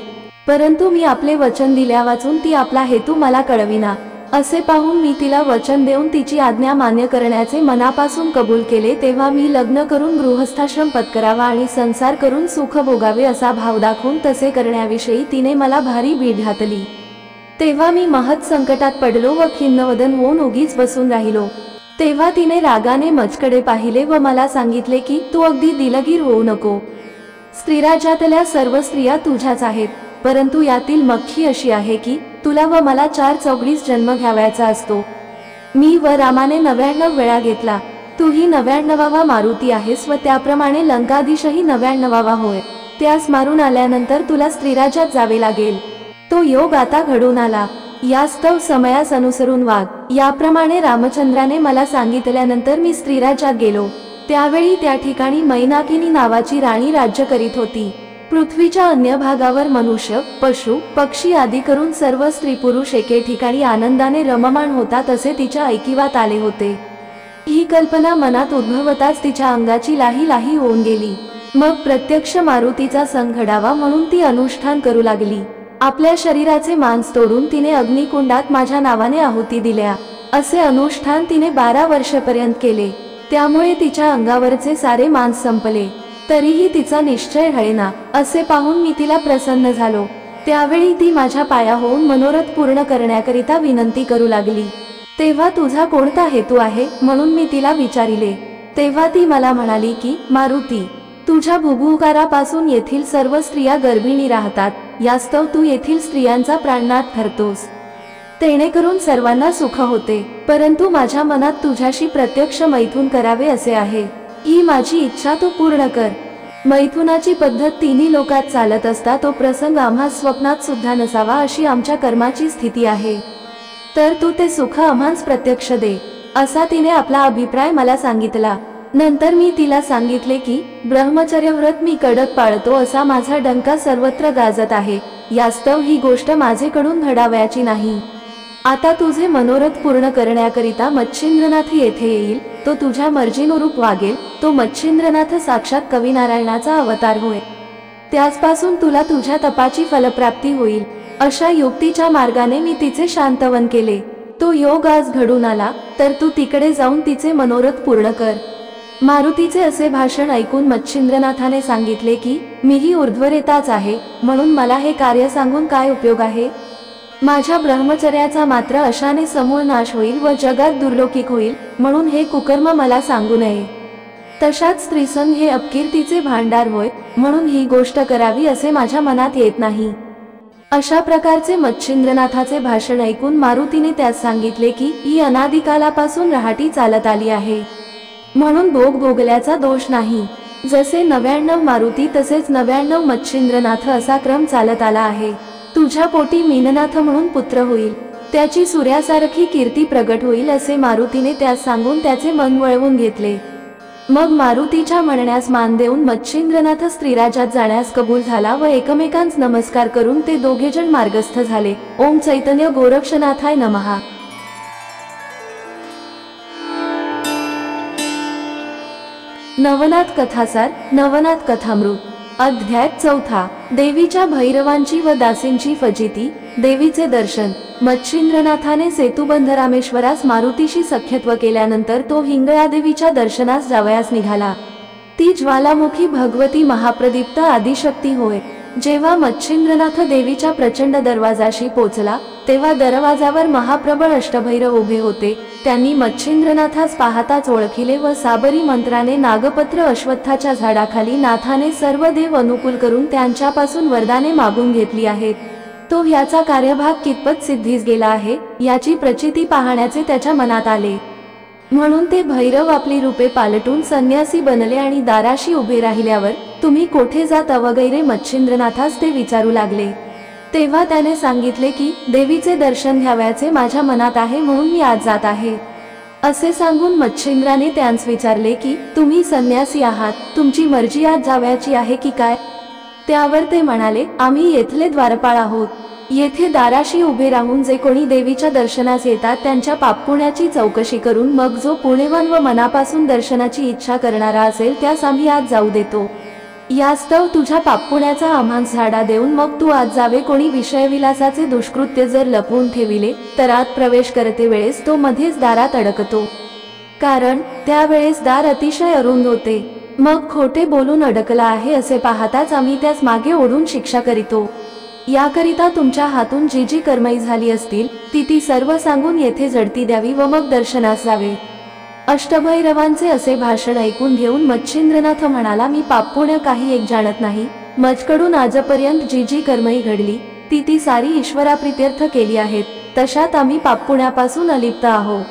परंतु मी आपले वचन दिल्या वाचून ती आपला हेतू मला कळविना। असे पाहून मी तिला वचन देऊन तिची आज्ञा मान्य करण्याचे मनापासून कबूल केले। तेव्हा मी लग्न करून गृहस्थाश्रम पत्करावा आणि संसार करून सुख भोगावे असा भाव दाखवून तसे करण्याविषयी तिने मला भारी भीड घातली। तेव्हा मी महत् संकटात पडलो व खिन्नवदन होऊन उगीच बसून राहिलो। तेव्हा तिने रागाने मजकडे पाहिले व मला सांगितले की तू अगदी दिलगीर होऊ नको। स्त्रीराज्यातल्या सर्व स्त्रिया तुझ्याच आहेत, परंतु यातील मख्खी अशी आहे की तुला व मला 4 चौघडीस जन्म घ्यावयाचा असतो। मी व रामाने 99 वेळा घेतला, तूही 99वा मारुती आहेस व त्याप्रमाणे लंकाधीशही 99वा होय। त्यास मारून आल्यानंतर तुला स्त्रीराज्यात जावे लागेल। तो योग आता घडून आला, यास्तव समयास अनुसरून वाग। याप्रमाणे रामचंद्राने मला सांगितल्यानंतर मी स्त्रीराज्यात गेलो। त्यावेळी त्या ठिकाणी मैनाकिनी नावाची राणी राज्य करीत होती। पृथ्वीच्या अन्य भागावर मनुष्य, पशु, पक्षी आदी करून सर्व स्त्री पुरुष एके ठिकाणी आनंदाने रममाण होतात असे तिच्या ऐकिवात आले होते। ही कल्पना मनात उद्भवताच तिच्या अंगाची लाही लाही होऊन गेली। मग प्रत्यक्ष मारुतीचा संग घडावा म्हणून ती अनुष्ठान करू लागली। आपल्या शरीराचे मांस तोडून तिने अग्निकुंडात माझ्या नावाने आहुती दिल्या। असे अनुष्ठान तिने 12 वर्षपर्यंत केले। त्यामुळे तिच्या अंगावरचे सारे मांस संपले, तरीही तिचा निश्चय ढळेना। असे पाहून मी तिला प्रसन्न झालो। त्यावेळी ती माझ्या पाया होऊन मनोरथ पूर्ण करण्याकरिता विनंती करू लागली। तेव्हा तुझा कोणता हेतू आहे म्हणून मी तिला विचारिले। तेव्हा ती मला म्हणाली की मारुती, तुझ्या भुभुकारापासून येथील सर्व स्त्रिया गर्भिणी राहतात, यास्तव तू येथील स्त्रियांचा प्राणनाथ ठरतोस। तेणेकरून सर्वांना सुख होते, परंतु माझ्या मनात तुझ्याशी प्रत्यक्ष मैथुन करावे असे आहे। ही माझी इच्छा तू पूर्ण कर। मैथुनाची पद्धत तिन्ही लोकात चालत असता तो प्रसंग आम्हा स्वप्नात सुद्धा नसावा अशी आमच्या कर्माची स्थिती आहे, तर तू ते सुख आम्हास प्रत्यक्ष दे, असा तिने आपला अभिप्राय मला सांगितला। नंतर मी तिला सांगितले की ब्रह्मचर्य व्रत मी कडक पाळतो असा माझा डंका सर्वत्र गाजत आहे, यास्तव ही गोष्ट माझेकडून घडावयाची नाही। आता तुझे मनोरथ पूर्ण करण्याकरिता मच्छिंद्रनाथ येथे येईल, तो तुझ्या मर्जीनुरूप वागेल। तो मच्छिंद्रनाथ साक्षात कविनारायणाचा अवतार होय, त्याचपासून तुला तुझ्या तपाची फलप्राप्ती होईल। अशा युक्तीच्या मार्गाने मी तिचे शांतवन केले। तो योग आज घडून आला, तर तू तिकडे जाऊन तिचे मनोरथ पूर्ण कर। मारुतीचे असे भाषण ऐकून मच्छिंद्रनाथाने सांगितले की मीही ऊर्ध्वरेताच आहे, म्हणून मला हे कार्य सांगून काय उपयोग आहे। माझ्या ब्रह्मचर्याचा मात्र अशाने समूळ नाश होईल व जगात दुर्लौकिक होईल, म्हणून हे कुकर्म मला सांगू नये। तशात स्त्रीसंग हे अपकीर्तीचे भांडार होय, म्हणून ही गोष्ट करावी असे माझ्या मनात येत नाही। अशा प्रकारचे मच्छिंद्रनाथाचे भाषण ऐकून मारुतीने त्यास सांगितले की ही अनादिकालापासून रहाटी चालत आली आहे, म्हणून भोग भोगल्याचा दोष नाही। जसे 99 मारुती तसेच 99 मच्छिंद्रनाथ असा क्रम चालत आला आहे। तुझ्या पोटी मीननाथ म्हणून पुत्र होईल, त्याची सूर्यासारखी कीर्ती प्रगट होईल असे मारुतीने त्यास सांगून त्याचे मन वळवून घेतले। मग मारुतीच्या म्हणण्यास मान देऊन मच्छिंद्रनाथ स्त्रीराजात जाण्यास कबूल झाला व एकमेकांस नमस्कार करून ते दोघेजण मार्गस्थ झाले। ओम चैतन्य गोरक्षनाथाय नमः। नवनाथ कथासार, नवनाथ कथामृत। अध्याय 4। देवीच्या भैरवांची व दासींची फजिती, देवीचे दर्शन। मच्छिंद्रनाथाने सेतुबंध रामेश्वरास मारुतीशी सख्यत्व केल्यानंतर तो हिंगळादेवीच्या दर्शनास जावयास निघाला। ती ज्वालामुखी भगवती महाप्रदीप्त आदिशक्ती होय। जेव्हा मच्छिंद्रनाथ देवीच्या प्रचंड दरवाजाशी पोचला, तेव्हा दरवाजावर महाप्रबळ अष्टभैरव उभे होते। त्यांनी मच्छिंद्रनाथास पाहताच ओळखिले व साबरी मंत्राने नागपत्र अश्वत्थाच्या झाडाखाली नाथाने सर्व देव अनुकूल करून त्यांच्यापासून वरदाने मागून घेतली आहेत। तो ह्याचा कार्यभाग कितपत सिद्धीस गेला आहे याची प्रचिती पाहण्याचे त्याच्या मनात आले, म्हणून ते भैरव आपली रूपे पालटून संन्यासी बनले आणि दाराशी उभे राहिल्यावर तुम्ही कोठे जात वगैरे मच्छिंद्रनाथास ते विचारू लागले। तेव्हा त्याने सांगितले की देवीचे दर्शन घ्यावयाचे माझ्या मनात आहे, म्हणून मी आज जात आहे। असे सांगून मच्छिंद्राने त्यांस विचारले की तुम्ही संन्यासी आहात, तुमची मर्जी आज जावयाची आहे की काय। त्यावर ते म्हणाले, आम्ही येथले द्वारपाळ आहोत। येथे दाराशी उभे राहून जे कोणी देवीच्या दर्शनास येतात त्यांच्या पापपुण्याची चौकशी करून मग जो पुण्यवान व मनापासून दर्शनाची इच्छा करणारा असेल त्यास आम्ही आज जाऊ देतो। यास्तव तुझ्या पापपुण्याचा आम्हास झाडा देऊन मग तू आज जावे। कोणी विषयविलासाचे दुष्कृत्य जर लपवून ठेविले तर आत प्रवेश करते वेळेस तो मध्येच दारात अडकतो, कारण त्यावेळेस दार अतिशय अरुंद होते। मग खोटे बोलून अडकला आहे असे पाहताच आम्ही त्यास मागे ओढून शिक्षा करीतो। याकरिता तुमच्या हातून जी जी कर्मई झाली असतील ती सर्व सांगून येथे झडती द्यावी व मग दर्शनास जावे। अष्टभैरवांचे असे भाषण ऐकून घेऊन मच्छिंद्रनाथ म्हणाला, मी पापपुण्य काही एक जाणत नाही। मजकडून आजपर्यंत जी जी कर्मई घडली ती सारी ईश्वराप्रित्यर्थ केली आहेत, तशात आम्ही पापपुण्यापासून अलिप्त आहोत।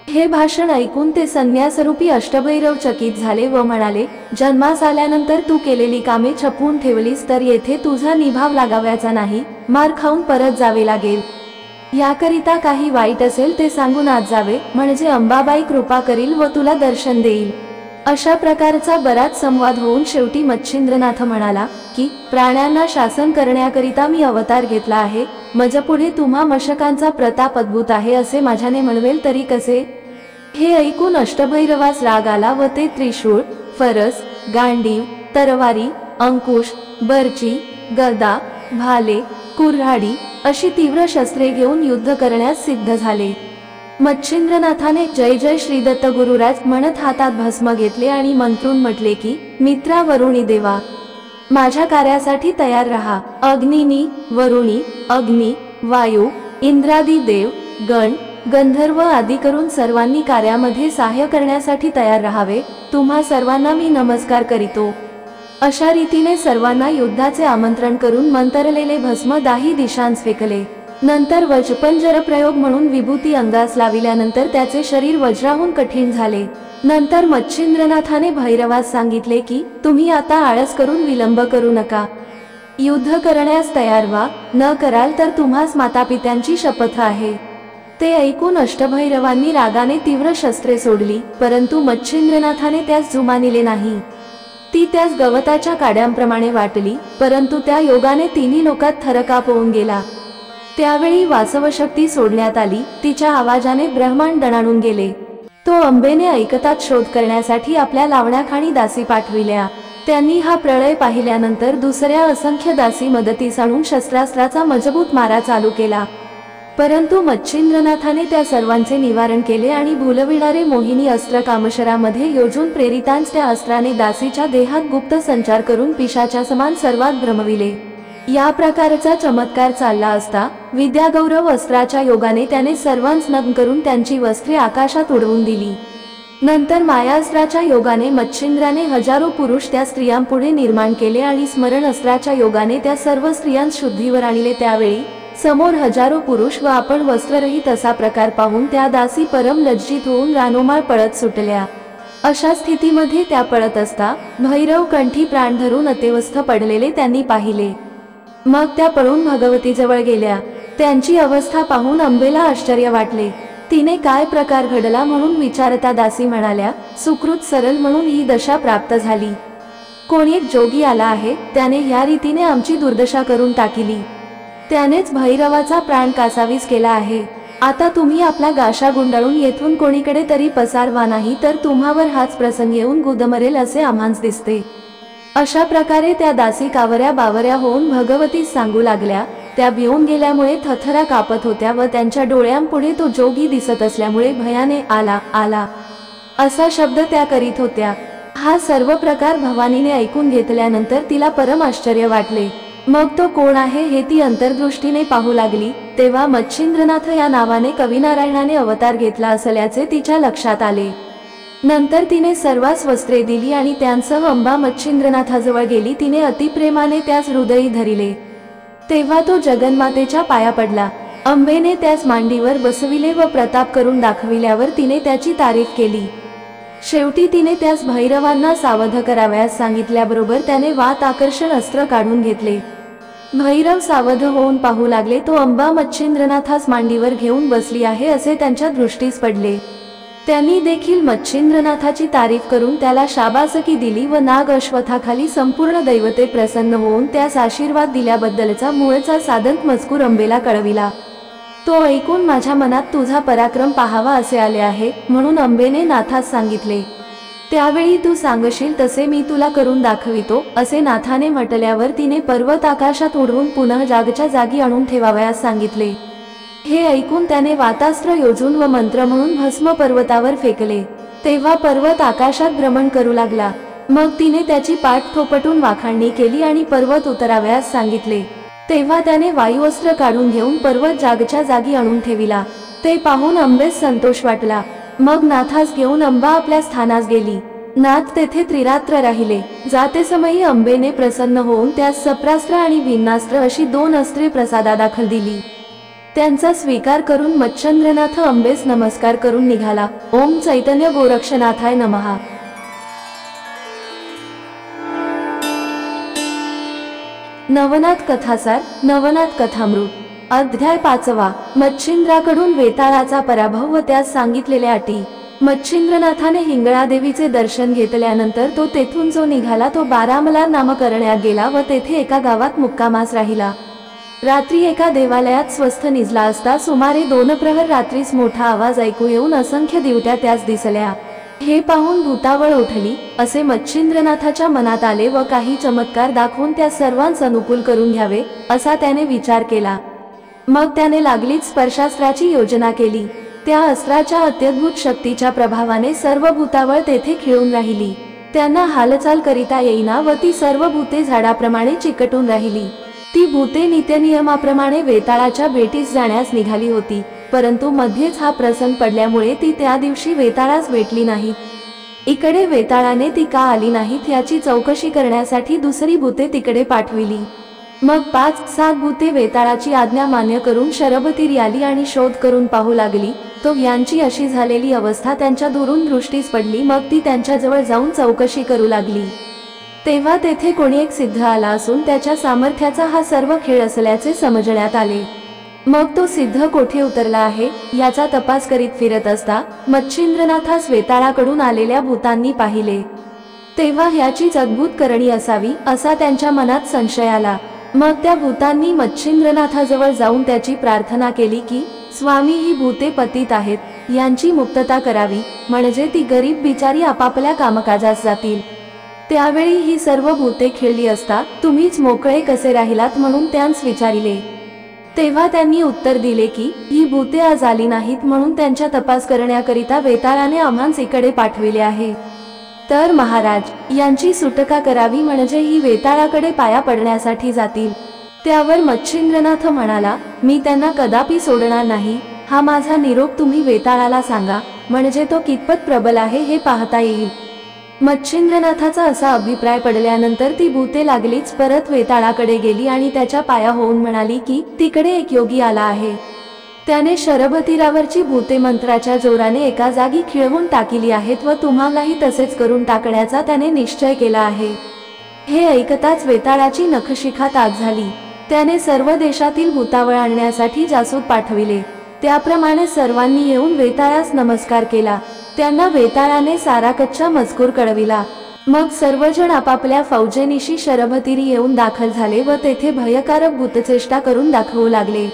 हे भाषण ऐकून ते संन्यासरूपी अष्टभैरव चकित झाले व म्हणाले, जन्मास आल्यानंतर तू केलेली कामे छपून ठेवलीस तर येथे तुझा निभाव लागावयाचा नाही, मार खाऊन परत जावे लागेल। याकरिता काही वाईट असेल ते सांगून आज जावे, म्हणजे अंबाबाई कृपा करील व तुला दर्शन देईल। अशा प्रकारचा बराच संवाद होऊन शेवटी मच्छिंद्रनाथ म्हणाला की प्राण्यांना शासन करण्याकरिता मी अवतार घेतला आहे, मजपुढे तुम्हा मशकांचा प्रताप अद्भुत आहे असे माझ्याने म्हणवेल तरी कसे। हे ऐकून अष्टभैरवास राग आला व ते त्रिशूळ, फरस, गांडीव, तरवारी, अंकुश, बर्ची, गदा, भाले, कुऱ्हाडी अशी तीव्र शस्त्रे घेऊन युद्ध करण्यास सिद्ध झाले। मच्छिंद्रनाथाने जय जय श्री दत्त गुरुराज म्हणत हातात भस्म घेतले आणि मंत्रून म्हटले की मित्रा वरुणी देवा, माझ्या कार्यासाठी तयार रहा। अग्निनी, वरुणी, अग्नी, वायू, इंद्रादी देव, गण, गंधर्व आदी करून सर्वांनी कार्यामध्ये सहाय्य करण्यासाठी तयार राहावे। तुम्हा सर्वांना मी नमस्कार करीतो। अशा रीतीने सर्वांना युद्धाचे आमंत्रण करून मंतरलेले भस्म दाही दिशांस फेकले। नंतर वज्रपंजर प्रयोग म्हणून विभूती अंगास लाविल्यानंतर त्याचे शरीर वज्राहून कठीण झाले। नंतर मच्छिंद्रनाथाने भैरवास सांगितले की तुम्ही आता आळस करून विलंब करू नका, युद्ध करण्यास तयार व्हा, न कराल तर तुम्हास मातापित्यांची शपथ आहे। ते ऐकून अष्टभैरवांनी रागाने तीव्र शस्त्रे सोडली, परंतु मच्छिंद्रनाथाने त्यास जुमानिले नाही। ती त्यास गवताच्या काड्यांप्रमाणे वाटली, परंतु त्या योगाने तिन्ही लोकात थरकाप होऊन गेला। त्यावेळी वासवशक्ती सोडण्यात आली, तिच्या आवाजाने ब्रह्मांड दणाणून गेले। तो अंबेने ऐकताच शोध करण्यासाठी आपल्या लावण्याखाणी दासी पाठविल्या। त्यांनी हा प्रळय पाहिल्यानंतर दुसऱ्या असंख्य दासी मदतीस आणून शस्त्रास्त्राचा मजबूत मारा चालू केला, परंतु मच्छिंद्रनाथाने त्या सर्वांचे निवारण केले आणि भुलविणारे मोहिनी अस्त्र कामशरामध्ये योजून प्रेरितांस त्या अस्त्राने दासीच्या देहात गुप्त संचार करून पिशाच्या समान सर्वात भ्रमविले। या प्रकारचा चमत्कार चालला असता विद्यागौरव अस्त्राच्या योगाने त्याने सर्वांस नग्न करून त्यांची वस्त्रे आकाशात उडवून दिली। नंतर मायास्त्राच्या योगाने मच्छिंद्राने हजारो पुरुष त्या स्त्रियांपुढे निर्माण केले आणि स्मरण अस्त्राच्या योगाने त्या सर्व स्त्रियांस शुद्धीवर आणले। त्यावेळी समोर हजारो पुरुष व आपण वस्त्ररहित असा प्रकार पाहून त्या दासी परम लज्जित होऊन रानोमाळ पळत सुटल्या। अशा स्थितीमध्ये त्या पळत असता भैरव कंठी प्राण धरून अतेवस्थ पडलेले त्यांनी पाहिले। मग त्या पळून भगवतीजवळ गेल्या। त्यांची अवस्था पाहून अंबेला आश्चर्य वाटले। तिने काय प्रकार घडला म्हणून विचारता दासी म्हणाल्या, सुकृत सरल म्हणून ही दशा प्राप्त झाली। कोणी एक जोगी आला आहे, त्याने ह्या रीतीने आमची दुर्दशा करून टाकिली। त्यानेच भैरवाचा प्राण कासावीस केला आहे। आता तुम्ही आपला गाशा गुंडाळून येथून कोणीकडे तरी पसारवा, नाही तर तुम्हावर हाच प्रसंग येऊन गुदमरेल असे आम्हास दिसते। अशा प्रकारे त्या दासी कावऱ्या बावऱ्या होऊन भगवतीस सांगू लागल्या। त्या भिवून गेल्यामुळे थरथरा कापत होत्या व त्यांच्या डोळ्यांपुढे तो जोगी दिसत असल्यामुळे भयाने आला आला असा शब्द त्या करीत होत्या। हा सर्व प्रकार भवानीने ऐकून घेतल्यानंतर तिला परम आश्चर्य वाटले। मग तो कोण आहे हे ती अंतर्दृष्टीने पाहू लागली। तेव्हा मच्छिंद्रनाथ या नावाने कविनारायणाने अवतार घेतला असल्याचे तिच्या लक्षात आले। नंतर तिने सर्वांस वस्त्रे दिली आणि त्यांसह अंबा मच्छिंद्रनाथाजवळ गेली। तिने अतिप्रेमाने त्यास हृदयी धरिले। तेव्हा तो जगन्मातेच्या पाया पडला। अंबेने त्यास मांडीवर बसविले व प्रताप करून दाखविल्यावर तिने त्याची तारीफ केली। शेवटी तिने त्यास भैरवांना सावध करावयास सांगितल्याबरोबर त्याने वात आकर्षण अस्त्र काढून घेतले। भैरव सावध होऊन पाहू लागले, तो अंबा मच्छिंद्रनाथास मांडीवर घेऊन बसली आहे असे त्यांच्या दृष्टीस पडले। त्यांनी देखील मच्छिंद्रनाथाची तारीफ करून त्याला शाबासकी दिली व नाग अश्वत्थाखाली संपूर्ण दैवते प्रसन्न होऊन त्यास आशीर्वाद दिल्याबद्दलचा मूळचा साधक मजकूर अंबेला कळविला। तो ऐकून माझ्या मनात तुझा पराक्रम पाहावा असे आले आहे, म्हणून अंबेने नाथास सांगितले। त्यावेळी तू सांगशील तसे मी तुला करून दाखवितो असे नाथाने म्हटल्यावर तिने पर्वत आकाशात उडवून पुन्हा जागच्या जागी आणून ठेवावयास सांगितले। हे ऐकून त्याने वातास्त्र योजून व मंत्र म्हणून भस्म पर्वतावर फेकले। तेव्हा पर्वत आकाशात भ्रमण करू लागला। मग तिने त्याची पाठ थोपटून वाखाणणी केली आणि पर्वत उतरावयास सांगितले। तेव्हा त्याने वायुअस्त्र काढून घेऊन पर्वत जागच्या जागी आणून ठेविला। ते पाहून अंबेस संतोष वाटला। मग नाथास घेऊन अंबा आपल्या स्थानास गेली। नाथ तेथे त्रिरात्र राहिले। जाते समयी अंबेने प्रसन्न होऊन त्यास सप्रास्त्र आणि भिन्नास्त्र अशी 2 अस्त्रे प्रसादादाखल दिली। त्यांचा स्वीकार करून मच्छिंद्रनाथ अंबेस नमस्कार करून निघाला। ओम चैतन्य गोरक्षनाथाय नमः। नवनाथ कथासार, नवनाथ कथामृत, अध्याय 5वा। मच्छिंद्राकडून वेताळाचा पराभव व त्यास सांगितलेल्या अटी। मच्छिंद्रनाथाने हिंगळादेवीचे दर्शन घेतल्यानंतर तो तेथून जो निघाला तो बारामला नामक अरण्यात गेला व तेथे एका गावात मुक्कामास राहिला। रात्री एका देवालयात स्वस्थ निजला असता सुमारे 2 प्रहर रात्रीस मोठा आवाज ऐकू येऊन असंख्य दिवट्या त्यास दिसल्या। हे पाहून भूतावळ उठली असे मच्छिंद्रनाथाच्या मनात आले व काही चमत्कार दाखवून त्या सर्वांस अनुकूल करून घ्यावे असा त्याने विचार केला। मग त्याने लागलीच स्पर्शास्त्राची योजना केली। त्या अस्त्राच्या अत्यद्भुत शक्तीच्या प्रभावाने सर्व भूतावळ तेथे खिळून राहिली। त्यांना हालचाल करिता येईना व ती सर्व भूते झाडाप्रमाणे चिकटून राहिली। ती भूते नित्यनियमाप्रमाणे वेताळाच्या भेटीस जाण्यास निघाली होती, परंतु मध्येच हा प्रसंग पडल्यामुळे ती त्या दिवशी वेताळास भेटली नाही। इकडे वेताळाने ती का आली नाहीत याची चौकशी करण्यासाठी दुसरी भूते तिकडे पाठविली। मग 5-7 भूते वेताळाची आज्ञा मान्य करून शरभतीर आली आणि शोध करून पाहू लागली। तो यांची अशी झालेली अवस्था त्यांच्या दुरून दृष्टीस पडली। मग ती त्यांच्याजवळ जाऊन चौकशी करू लागली। तेव्हा तेथे कोणी एक सिद्ध आला असून त्याच्या सामर्थ्याचा हा सर्व खेळ असल्याचे समजण्यात आले। मग तो सिद्ध कोठे उतरला आहे याचा तपास करीत फिरत असता मच्छिंद्रनाथास वेताळाकडून आलेल्या भूतांनी पाहिले। तेव्हा ह्याचीच अद्भुत करणी असावी असा त्यांच्या मनात संशय आला। मग त्या भूतांनी मच्छिंद्रनाथाजवळ जाऊन त्याची प्रार्थना केली की स्वामी, ही भूते पतित आहेत, यांची मुक्तता करावी, म्हणजे ती गरीब बिचारी आपापल्या कामकाजास जातील। त्यावेळी ही सर्व भूते खिळली असता तुम्हीच मोकळे कसे राहिलात म्हणून त्यांस विचारिले। तेव्हा त्यांनी उत्तर दिले की ही भूते आज आली नाहीत म्हणून त्यांच्या तपास करण्याकरिता वेताळाने आम्हास इकडे पाठविले आहे। तर महाराज, यांची सुटका करावी, म्हणजे ही वेताळाकडे पाया पडण्यासाठी जातील। त्यावर मच्छिंद्रनाथ म्हणाला, मी त्यांना कदापि सोडणार नाही। हा माझा निरोप तुम्ही वेताळाला सांगा, म्हणजे तो कितपत प्रबल आहे हे पाहता येईल। मच्छिंद्रनाथाचा असा अभिप्राय पडल्यानंतर ती भूते लागलीच परत वेताळाकडे गेली आणि त्याच्या पाया होऊन म्हणाली की तिकडे एक योगी आला आहे। त्याने शरभतीरावरची भूते मंत्राच्या जोराने एका जागी खिळवून टाकली आहेत व तुम्हालाही तसेच करून टाकण्याचा त्याने निश्चय केला आहे। हे ऐकताच वेताळाची नखशिखा ताक झाली। त्याने सर्व देशातील भूतावळ आणण्यासाठी जासूद पाठविले। त्याप्रमाणे सर्वांनी येऊन वेताळास नमस्कार केला। त्यांना वेताळाने सारा कच्चा मजकूर कळविला। मग सर्वजण आपापल्या फौजेनिशी शरभतीरी येऊन दाखल झाले व तेथे भयकारक भूतचेष्टा करून दाखवू लागले।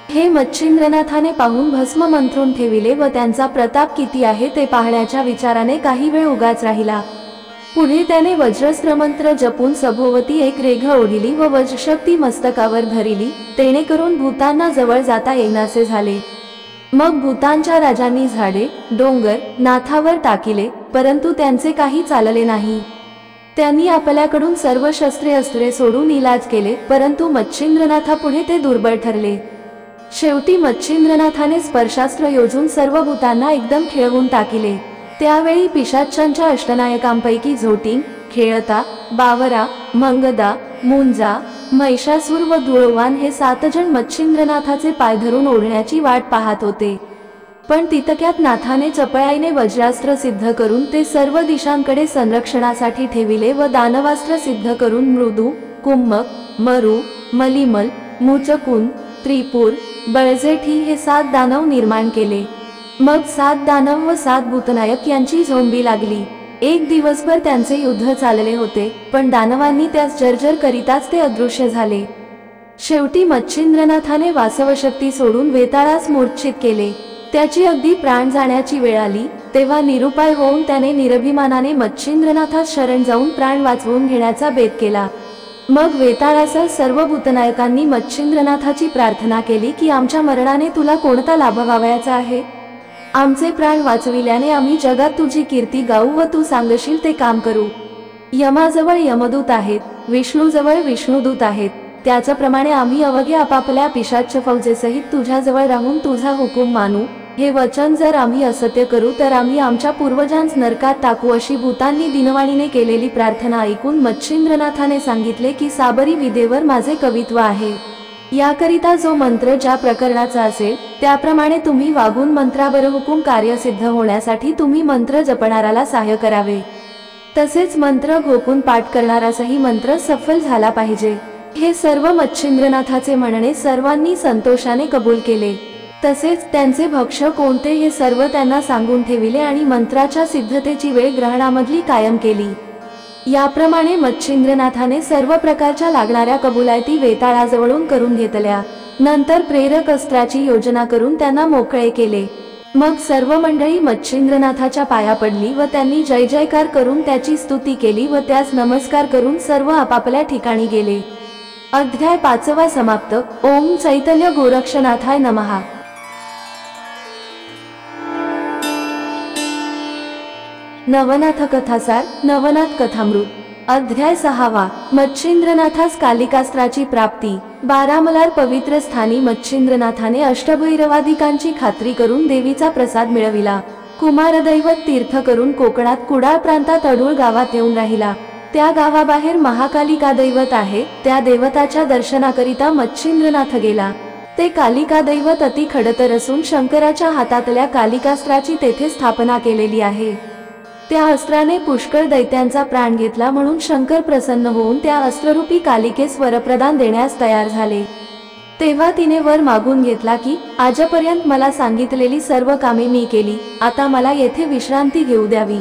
हे मच्छिंद्रनाथाने पाहून भस्म मंत्रून ठेविले व त्यांचा प्रताप किती आहे ते पाहण्याच्या विचाराने काही वेळ उगाच राहिला। पुढे त्याने वज्रस्त्र मंत्र जपून सभोवती एक रेघ ओढिली व वज्रशक्ती मस्तकावर धरिली, तेणेकरून भूतांना जवळ जाता येईनासे झाले। मग भूतांच्या राजांनी झाडे, डोंगर, नाथावर टाकिले, परंतु त्यांचे काही चालले नाही। त्यांनी आपल्याकडून सर्व शस्त्रे अस्त्रे सोडून इलाज केले, परंतु मच्छिंद्रनाथापुढे ते दुर्बळ ठरले। शेवटी मच्छिंद्रनाथाने स्पर्शास्त्र योजून सर्व भूतांना एकदम खिळवून टाकिले। त्यावेळी पिशाच्यांच्या अष्टनायकांपैकी झोटिंग, खेळता, बावरा, मंगदा, मुंजा, महिषासूर व धुळवान हे 7 जण मच्छिंद्रनाथाचे पाय धरून ओढण्याची वाट पाहत होते। पण तितक्यात नाथाने चपळाईने वज्रास्त्र सिद्ध करून ते सर्व दिशांकडे संरक्षणासाठी ठेविले व दानवास्त्र सिद्ध करून मृदू, कुम्मक, मरु, मलिमल, मुचकुंद, त्रिपुर, बळजेठी हे 7 दानव निर्माण केले। मग 7 दानव व 7 भूतनायक यांची झोंबी लागली। एक दिवसभर त्यांचे युद्ध चालले होते, पण दानवांनी त्यास जर्जर करीताच ते अदृश्य झाले। शेवटी मच्छिंद्रनाथाने वासवशक्ती सोडून वेताळास मूर्छित केले। त्याची अगदी प्राण जाण्याची वेळ आली, तेव्हा निरुपाय होऊन त्याने निरभिमानाने मच्छिंद्रनाथास शरण जाऊन प्राण वाचवून घेण्याचा बेत केला। मग वेताळासह सर्व भूतनायकांनी मच्छिंद्रनाथाची प्रार्थना केली की आमच्या मरणाने तुला कोणता लाभ व्हावयाचा आहे? आमचे प्राण वाचविल्याने आम्ही जगात तुझी कीर्ती गाऊ व तू सांगशील ते काम करू। यमाजवळ यमदूत आहेत, विष्णूजवळ विष्णुदूत आहेत, त्याचप्रमाणे आम्ही अवघे आपापल्या पिशाच्य फौजेसहित तुझ्याजवळ राहून तुझा हुकूम मानू। हे वचन जर आम्ही असत्य करू तर आम्ही आमच्या पूर्वजांस नरकात टाकू, अशी भूतांनी दिनवाणीने केलेली प्रार्थना ऐकून मच्छिंद्रनाथाने सांगितले की साबरी विदेवर माझे कवित्व आहे। याकरिता जो मंत्र ज्या प्रकरणाचा असेल त्याप्रमाणे तुम्ही वागून मंत्राबर हुकूम कार्य सिद्ध होण्यासाठी तुम्ही मंत्र जपणाराला सहाय्य करावे। तसेच मंत्र घोकून पाठ करणारासही मंत्र सफल झाला पाहिजे। हे सर्व मच्छिंद्रनाथाचे म्हणणे सर्वांनी संतोषाने कबूल केले। तसेच त्यांचे भक्ष्य कोणते हे सर्व त्यांना सांगून ठेविले आणि मंत्राच्या सिद्धतेची वेळ ग्रहणामधली कायम केली। याप्रमाणे मच्छिंद्रनाथाने सर्व प्रकारच्या लागणाऱ्या कबुलायती वेताळाजवळून करून घेतल्या। नंतर प्रेरक अस्त्राची योजना करून त्यांना मोकळे केले। मग सर्व मंडळी मच्छिंद्रनाथाच्या पाया पडली व त्यांनी जय जयकार करून त्याची स्तुती केली व त्यास नमस्कार करून सर्व आपापल्या ठिकाणी गेले। अध्याय 5 समाप्त। ओम चैतन्य गोरक्षनाथाय नमः। नवनाथ कथासार, नवनाथ कथामृत। अध्याय 6। मच्छिंद्रनाथास कालिकास्त्राची प्राप्ती। बारामलार पवित्र स्थानी मच्छिंद्रनाथाने अष्टभैरवादिकांची खात्री करून देवीचा प्रसाद मिळविला। कुमारदैवत तीर्थ करून कोकणात कुडाळ प्रांतात अडूळ गावात येऊन राहिला। त्या गावाबाहेर महाकालिका दैवत आहे, त्या देवताच्या दर्शनाकरिता मच्छिंद्रनाथ गेला। ते कालिका दैवत अति खडतर असून शंकराच्या हातातल्या कालिकास्त्राची तेथे स्थापना केलेली आहे। त्या अस्त्राने पुष्कळ दैत्यांचा प्राण घेतला, म्हणून शंकर प्रसन्न होऊन त्या अस्त्ररूपी कालिकेस वरप्रदान देण्यास तयार झाले। तेव्हा तिने वर मागून घेतला की आजपर्यंत मला सांगितलेली सर्व कामे मी केली, आता मला येथे विश्रांती घेऊ द्यावी।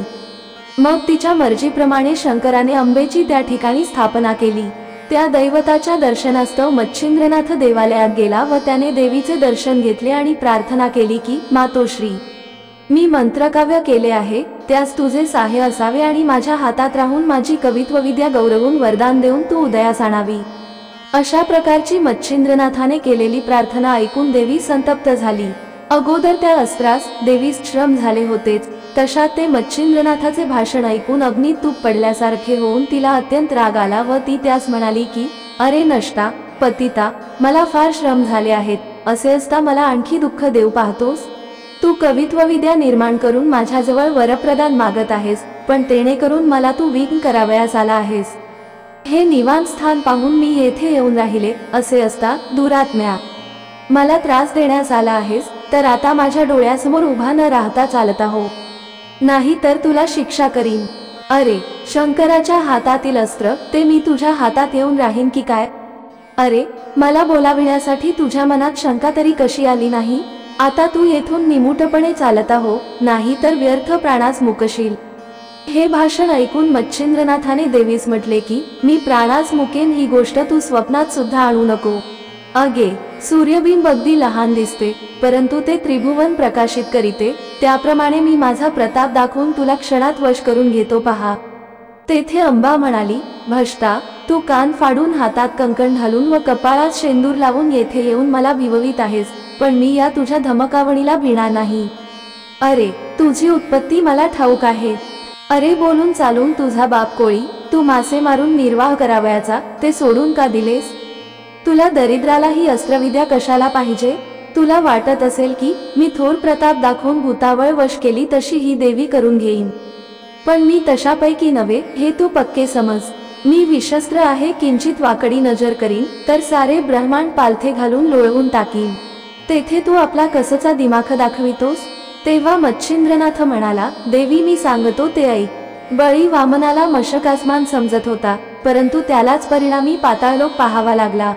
मग तिच्या मर्जीप्रमाणे शंकराने अंबेची त्या ठिकाणी स्थापना केली। त्या दैवताच्या दर्शनास्तव मच्छिंद्रनाथ देवालयात गेला व त्याने देवीचे दर्शन घेतले आणि प्रार्थना केली की, मातोश्री, मी मंत्रकाव्य केले आहे, त्यास तुझे सहाय्य असावे आणि माझ्या हातात राहून माझी कवित्व विद्या गौरवून वरदान देऊन तू उदयास आणावी. अशा प्रकारची मच्छिंद्रनाथाने केलेली प्रार्थना ऐकून देवी संतप्त झाली. अगोदर त्या अस्त्रास देवीस श्रम झाले होतेच, तशात ते मच्छिंद्रनाथाचे भाषण ऐकून अग्नीत तूप पडल्यासारखे होऊन तिला अत्यंत राग आला व ती त्यास म्हणाली की, अरे नष्टा, पतिता, मला फार श्रम झाले आहेत, असे असता मला आणखी दुःख देऊ पाहतोस? तू कवित्व विद्या निर्माण करून माझ्याजवळ वरप्रदान मागत आहेस, पण तेणे करून मला तू विघ्न करावयास आला आहेस. हे निवांत स्थान पाहून मी येथे येऊन राहिले, असे असता दुरात्म्या, मला त्रास देण्यास आला आहेस, तर आता माझ्या डोळ्यासमोर उभा न राहता चालता हो, नाही तर तुला शिक्षा करीन. अरे, शंकराच्या हातातील अस्त्र, ते मी तुझ्या हातात येऊन राहीन की काय? अरे, मला बोलाविण्यासाठी तुझ्या मनात शंका तरी कशी आली नाही? आता तू येथून निमूटपणे चालता हो, नाही तर व्यर्थ प्राणास मुकशील. हे भाषण ऐकून मच्छिंद्रनाथाने देवीस म्हटले की, मी प्राणास मुकेन ही गोष्ट तू स्वप्नात सुद्धा आणू नको. अगे, सूर्यबिंब अगदी लहान दिसते, परंतु ते त्रिभुवन प्रकाशित करीते, त्याप्रमाणे मी माझा प्रताप दाखवून तुला क्षणात वश करून घेतो पहा. तेथे अंबा म्हणाली, भ्रष्टा, तू कान फाडून हातात कंकण घालून व कपाळात शेंदूर लावून येथे येऊन मला भिववीत आहेस, पण मी या तुझ्या धमकावणीला भिणार नाही. अरे, तुझी उत्पत्ती मला ठाऊक आहे. अरे, बोलून चालून तुझा बाप कोळी, तू मासे मारून निर्वाह करावयाचा, ते सोडून का दिलेस? तुला दरिद्राला ही अस्त्रविद्या कशाला पाहिजे? तुला वाटत असेल की मी थोर प्रताप दाखवून भूतावळ वश केली तशी ही देवी करून घेईन, पण मी तशापैकी नव्हे, हे तू पक्के समज. मी विशस्त्र आहे, किंचित वाकडी नजर करीन तर सारे ब्रह्मांड पालथे घालून लोळवून टाकीन. तेथे तू आपला कसचा दिमाख दाखवितोस? तेव्हा मच्छिंद्रनाथ म्हणाला, देवी, मी सांगतो ते ऐक. बळी वामनाला मशकासमान समजत होता, परंतु त्यालाच परिणामी पाताळलोक पाहावा लागला.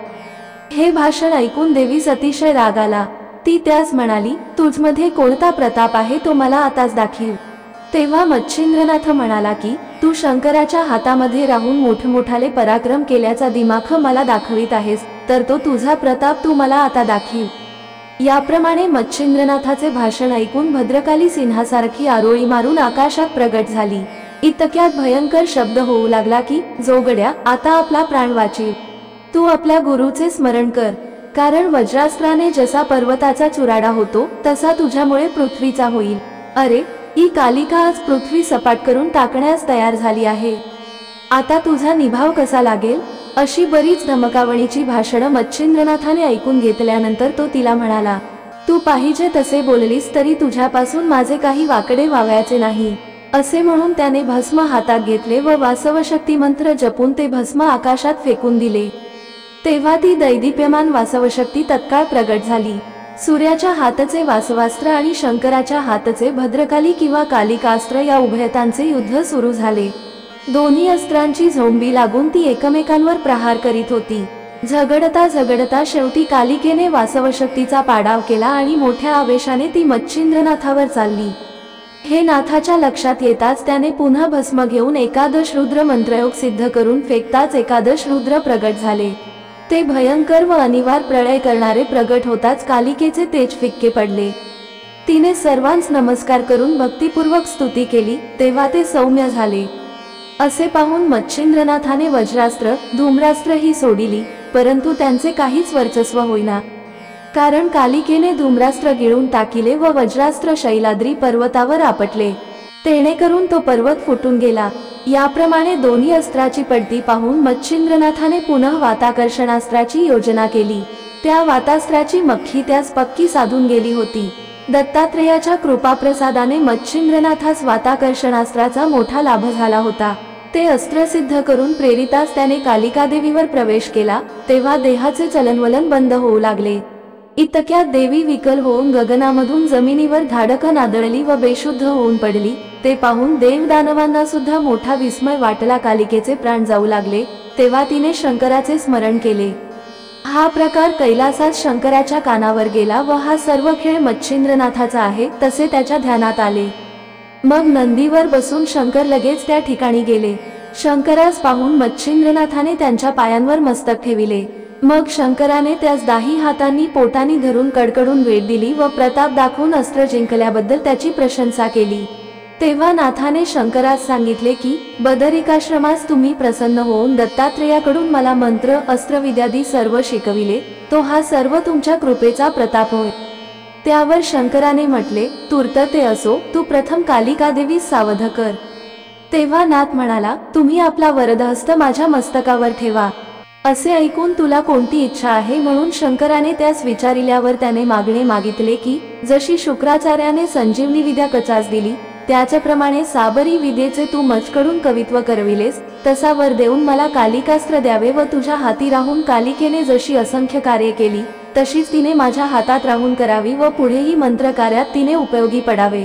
हे भाषण ऐकून देवीस अतिशय राग आला. ती त्यास म्हणाली, तुझमध्ये कोणता प्रताप आहे तो मला आताच दाखव. तेव्हा मच्छिंद्रनाथ म्हणाला की, तू शंकराच्या हातामध्ये राहून मोठमोठाले पराक्रम केल्याचा दिमाख मला दाखवित आहेस, तर तो तुझा प्रताप तू मला आता दाखव. याप्रमाणे मच्छिंद्रनाथाचे भाषण ऐकून भद्रकाली सिंहासारखी आरोळी मारून आकाशात प्रगट झाली. इतक्यात भयंकर शब्द होऊ लागला की, जोगड्या, आता आपला प्राण वाचीव. तू आपल्या गुरुचे स्मरण कर, कारण वज्रास्त्राने जसा पर्वताचा चुराडा होतो तसा तुझ्यामुळे पृथ्वीचा होईल. अरे, ही कालिका आज पृथ्वी सपाट करून टाकण्यास तयार झाली आहे. आता तुझा निभाव कसा लागेल? अशी बरीच धमकावणीची भाषणं मच्छिंद्रनाथाने ऐकून घेतल्यानंतर तो तिला म्हणाला, तू पाहिजे तसे बोललीस तरी तुझ्यापासून माझे काही वाकडे व्हावयाचे नाही. असे म्हणून त्याने भस्म हातात घेतले व वासवशक्ती मंत्र जपून ते भस्म आकाशात फेकून दिले. तेव्हा ती दैदिप्यमान वासवशक्ती तत्काळ प्रगट झाली. सूर्याच्या हातचे वासवास्त्र आणि शंकराच्या हातचे भद्रकाली किंवा कालिकास्त्र या उभयतांचे युद्ध सुरू झाले. दोन्ही अस्त्रांची झोंबी लागून ती एकमेकांवर प्रहार करीत होती. झगडता झगडता शेवटी कालिकेने वासवशक्तीचा पाडाव केला आणि मोठ्या आवेशाने ती मच्छिंद्रनाथावर चालली. हे नाथाच्या लक्षात येताच त्याने पुन्हा भस्म घेऊन एकादश रुद्र मंत्रयोग सिद्ध करून फेकताच एकादश रुद्र प्रगट झाले. ते भयंकर व अनिवार्य प्रलय करणारे प्रगट होताच कालिकेचे तेज फिक्के पडले. तिने सर्वांस नमस्कार करून भक्तिपूर्वक स्तुती केली, तेव्हा ते सौम्य झाले. असे पाहून मच्छिंद्रनाथाने वज्रास्त्र, धूम्रास्त्र ही सोडिली, परंतु त्यांचे काहीच वर्चस्व होईना. कारण कालिकेने धूम्रास्त्र गिळून टाकिले व वज्रास्त्र शैलाद्री पर्वतावर आपटले. तेणे करून तो पर्वत फुटून गेला. याप्रमाणे दोन्ही अस्त्राची पडती पाहून मच्छिंद्रनाथाने पुनः वाताकर्षणास्त्राची योजना केली. त्या वातास्त्राची मक्खी त्यास पक्की साधून गेली होती. दत्तात्रेयाच्या कृपाप्रसादाने मच्छिंद्रनाथास वाताकर्षणास्त्राचा मोठा लाभ झाला होता. ते अस्त्र सिद्ध करून प्रेरितास त्याने कालिकादेवीवर प्रवेश केला, तेव्हा देहाचे चलनवलन बंद होऊ लागले. इतक्यात देवी विकल होऊन गगनामधून जमिनीवर धाडकन आदळली व बेशुद्ध होऊन पडली. ते पाहून देवदानवांना सुद्धा मोठा विस्मय वाटला. कालिकेचे प्राण जाऊ लागले, तेव्हा तिने शंकराचे स्मरण केले. हा प्रकार कैलासात शंकराच्या कानावर गेला व हा सर्व खेळ मच्छिंद्रनाथाचा आहे तसे त्याच्या ध्यानात आले. मग नंदीवर बसून शंकर लगेच त्या ठिकाणी गेले. शंकरास पाहून मच्छिंद्रनाथाने त्यांच्या पायांवर मस्तक ठेविले। मग शंकराने त्यास दाही हातांनी पोटानी धरून कडकडून वेळ दिली व प्रताप दाखवून अस्त्र जिंकल्याबद्दल त्याची प्रशंसा केली। तेव्हा नाथाने शंकरास सांगितले की बदरिकाश्रमास तुम्ही प्रसन्न होऊन दत्तात्रेयाकडून मला मंत्र अस्त्रविद्यादी सर्व शिकविले, तो हा सर्व तुमच्या कृपेचा प्रताप होय। त्यावर शंकराने म्हटले, तूर्त ते असो, तू प्रथम कालिका देवीस सावध कर। तेव्हा नाथ म्हणाला, तुम्ही आपला वरदहस्त माझ्या मस्तकावर ठेवा। असे ऐकून तुला कोणती इच्छा आहे म्हणून शंकराने त्यास विचारिल्यावर त्याने मागणे मागितले की जशी शुक्राचार्याने संजीवनी विद्या कचास दिली त्याचप्रमाणे साबरी विद्येचे तू मजकडून कवित्व करविलेस, तसा वर देऊन मला कालिकास्त्र द्यावे व तुझ्या हाती राहून कालिकेने जशी असंख्य कार्ये केली तशीच तिने माझ्या हातात राहून करावी व पुढेही मंत्रकार्यात तिने उपयोगी पडावे।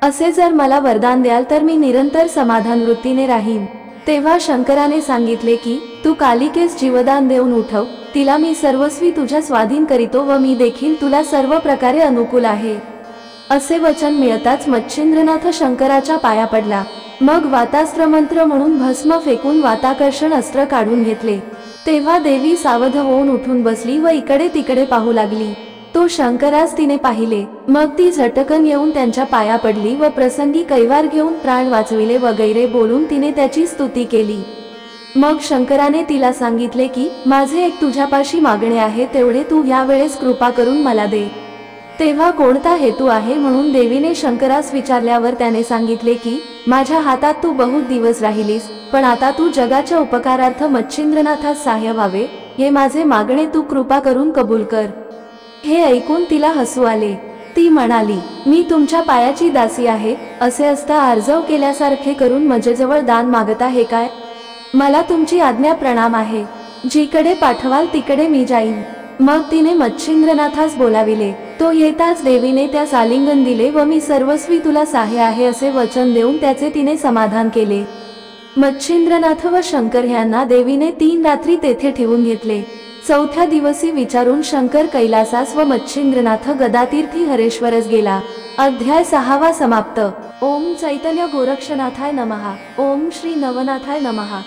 असे जर मला वरदान द्याल तर मी निरंतर समाधान वृत्तीने राहीन। तेव्हा शंकराने सांगितले की तू कालिकेस जीवदान देऊन उठव, तिला मी सर्वस्वी तुझ्या स्वाधीन करीतो व मी देखील तुला सर्व प्रकारे अनुकूल आहे। असे वचन मिळताच मच्छिंद्रनाथ शंकराच्या पाया पडला। मग वातास्त्र मंत्र म्हणून भस्म फेकून वाताकर्षण अस्त्र काढून घेतले। तेव्हा देवी सावध होऊन उठून बसली व इकडे तिकडे पाहू लागली। तो शंकरास तिने पाहिले, मग ती झटकन येऊन त्यांच्या पाया पडली व प्रसंगी कैवार घेऊन प्राण वाचविले वगैरे बोलून तिने त्याची स्तुती केली। मग शंकराने तिला सांगितले की माझे एक तुझ्यापाशी मागणे आहे, तेवढे तू यावेळेस कृपा करून मला दे। तेव्हा कोणता हेतू आहे म्हणून देवीने शंकरास विचारल्यावर त्याने सांगितले की माझ्या हातात तू बहुत दिवस राहिलीस, पण आता तू जगाच्या उपकारार्थ मच्छिंद्रनाथास सहाय्य व्हावे, हे माझे मागणे तू कृपा करून कबूल कर। हे ऐकून तिला हसू आले। ती म्हणाली, मी तुमच्या पायाची दासी आहे, असे असता आर्जव केल्यासारखे करून माझ्याजवळ दान मागता हे काय? मला तुमची आज्ञा प्रणाम आहे, जिकडे पाठवाल तिकडे मी जाईन। मग तिने मच्छिंद्रनाथास बोलाविले। तो येताच देवीने त्यास आलिंगन दिले व मी सर्वस्वी तुला सहाय्य आहे असे वचन देऊन त्याचे तिने समाधान केले। मच्छिंद्रनाथ व शंकर यांना देवीने 3 रात्री तेथे ठेवून घेतले। चौथ्या दिवसी विचारून शंकर कैलासास व मच्छिंद्रनाथ गदातीर्थी हरेश्वरस गेला। अध्याय 6 समाप्त। ओम चैतन्य गोरक्षनाथाय नमः। ओम श्री नवनाथाय नमः।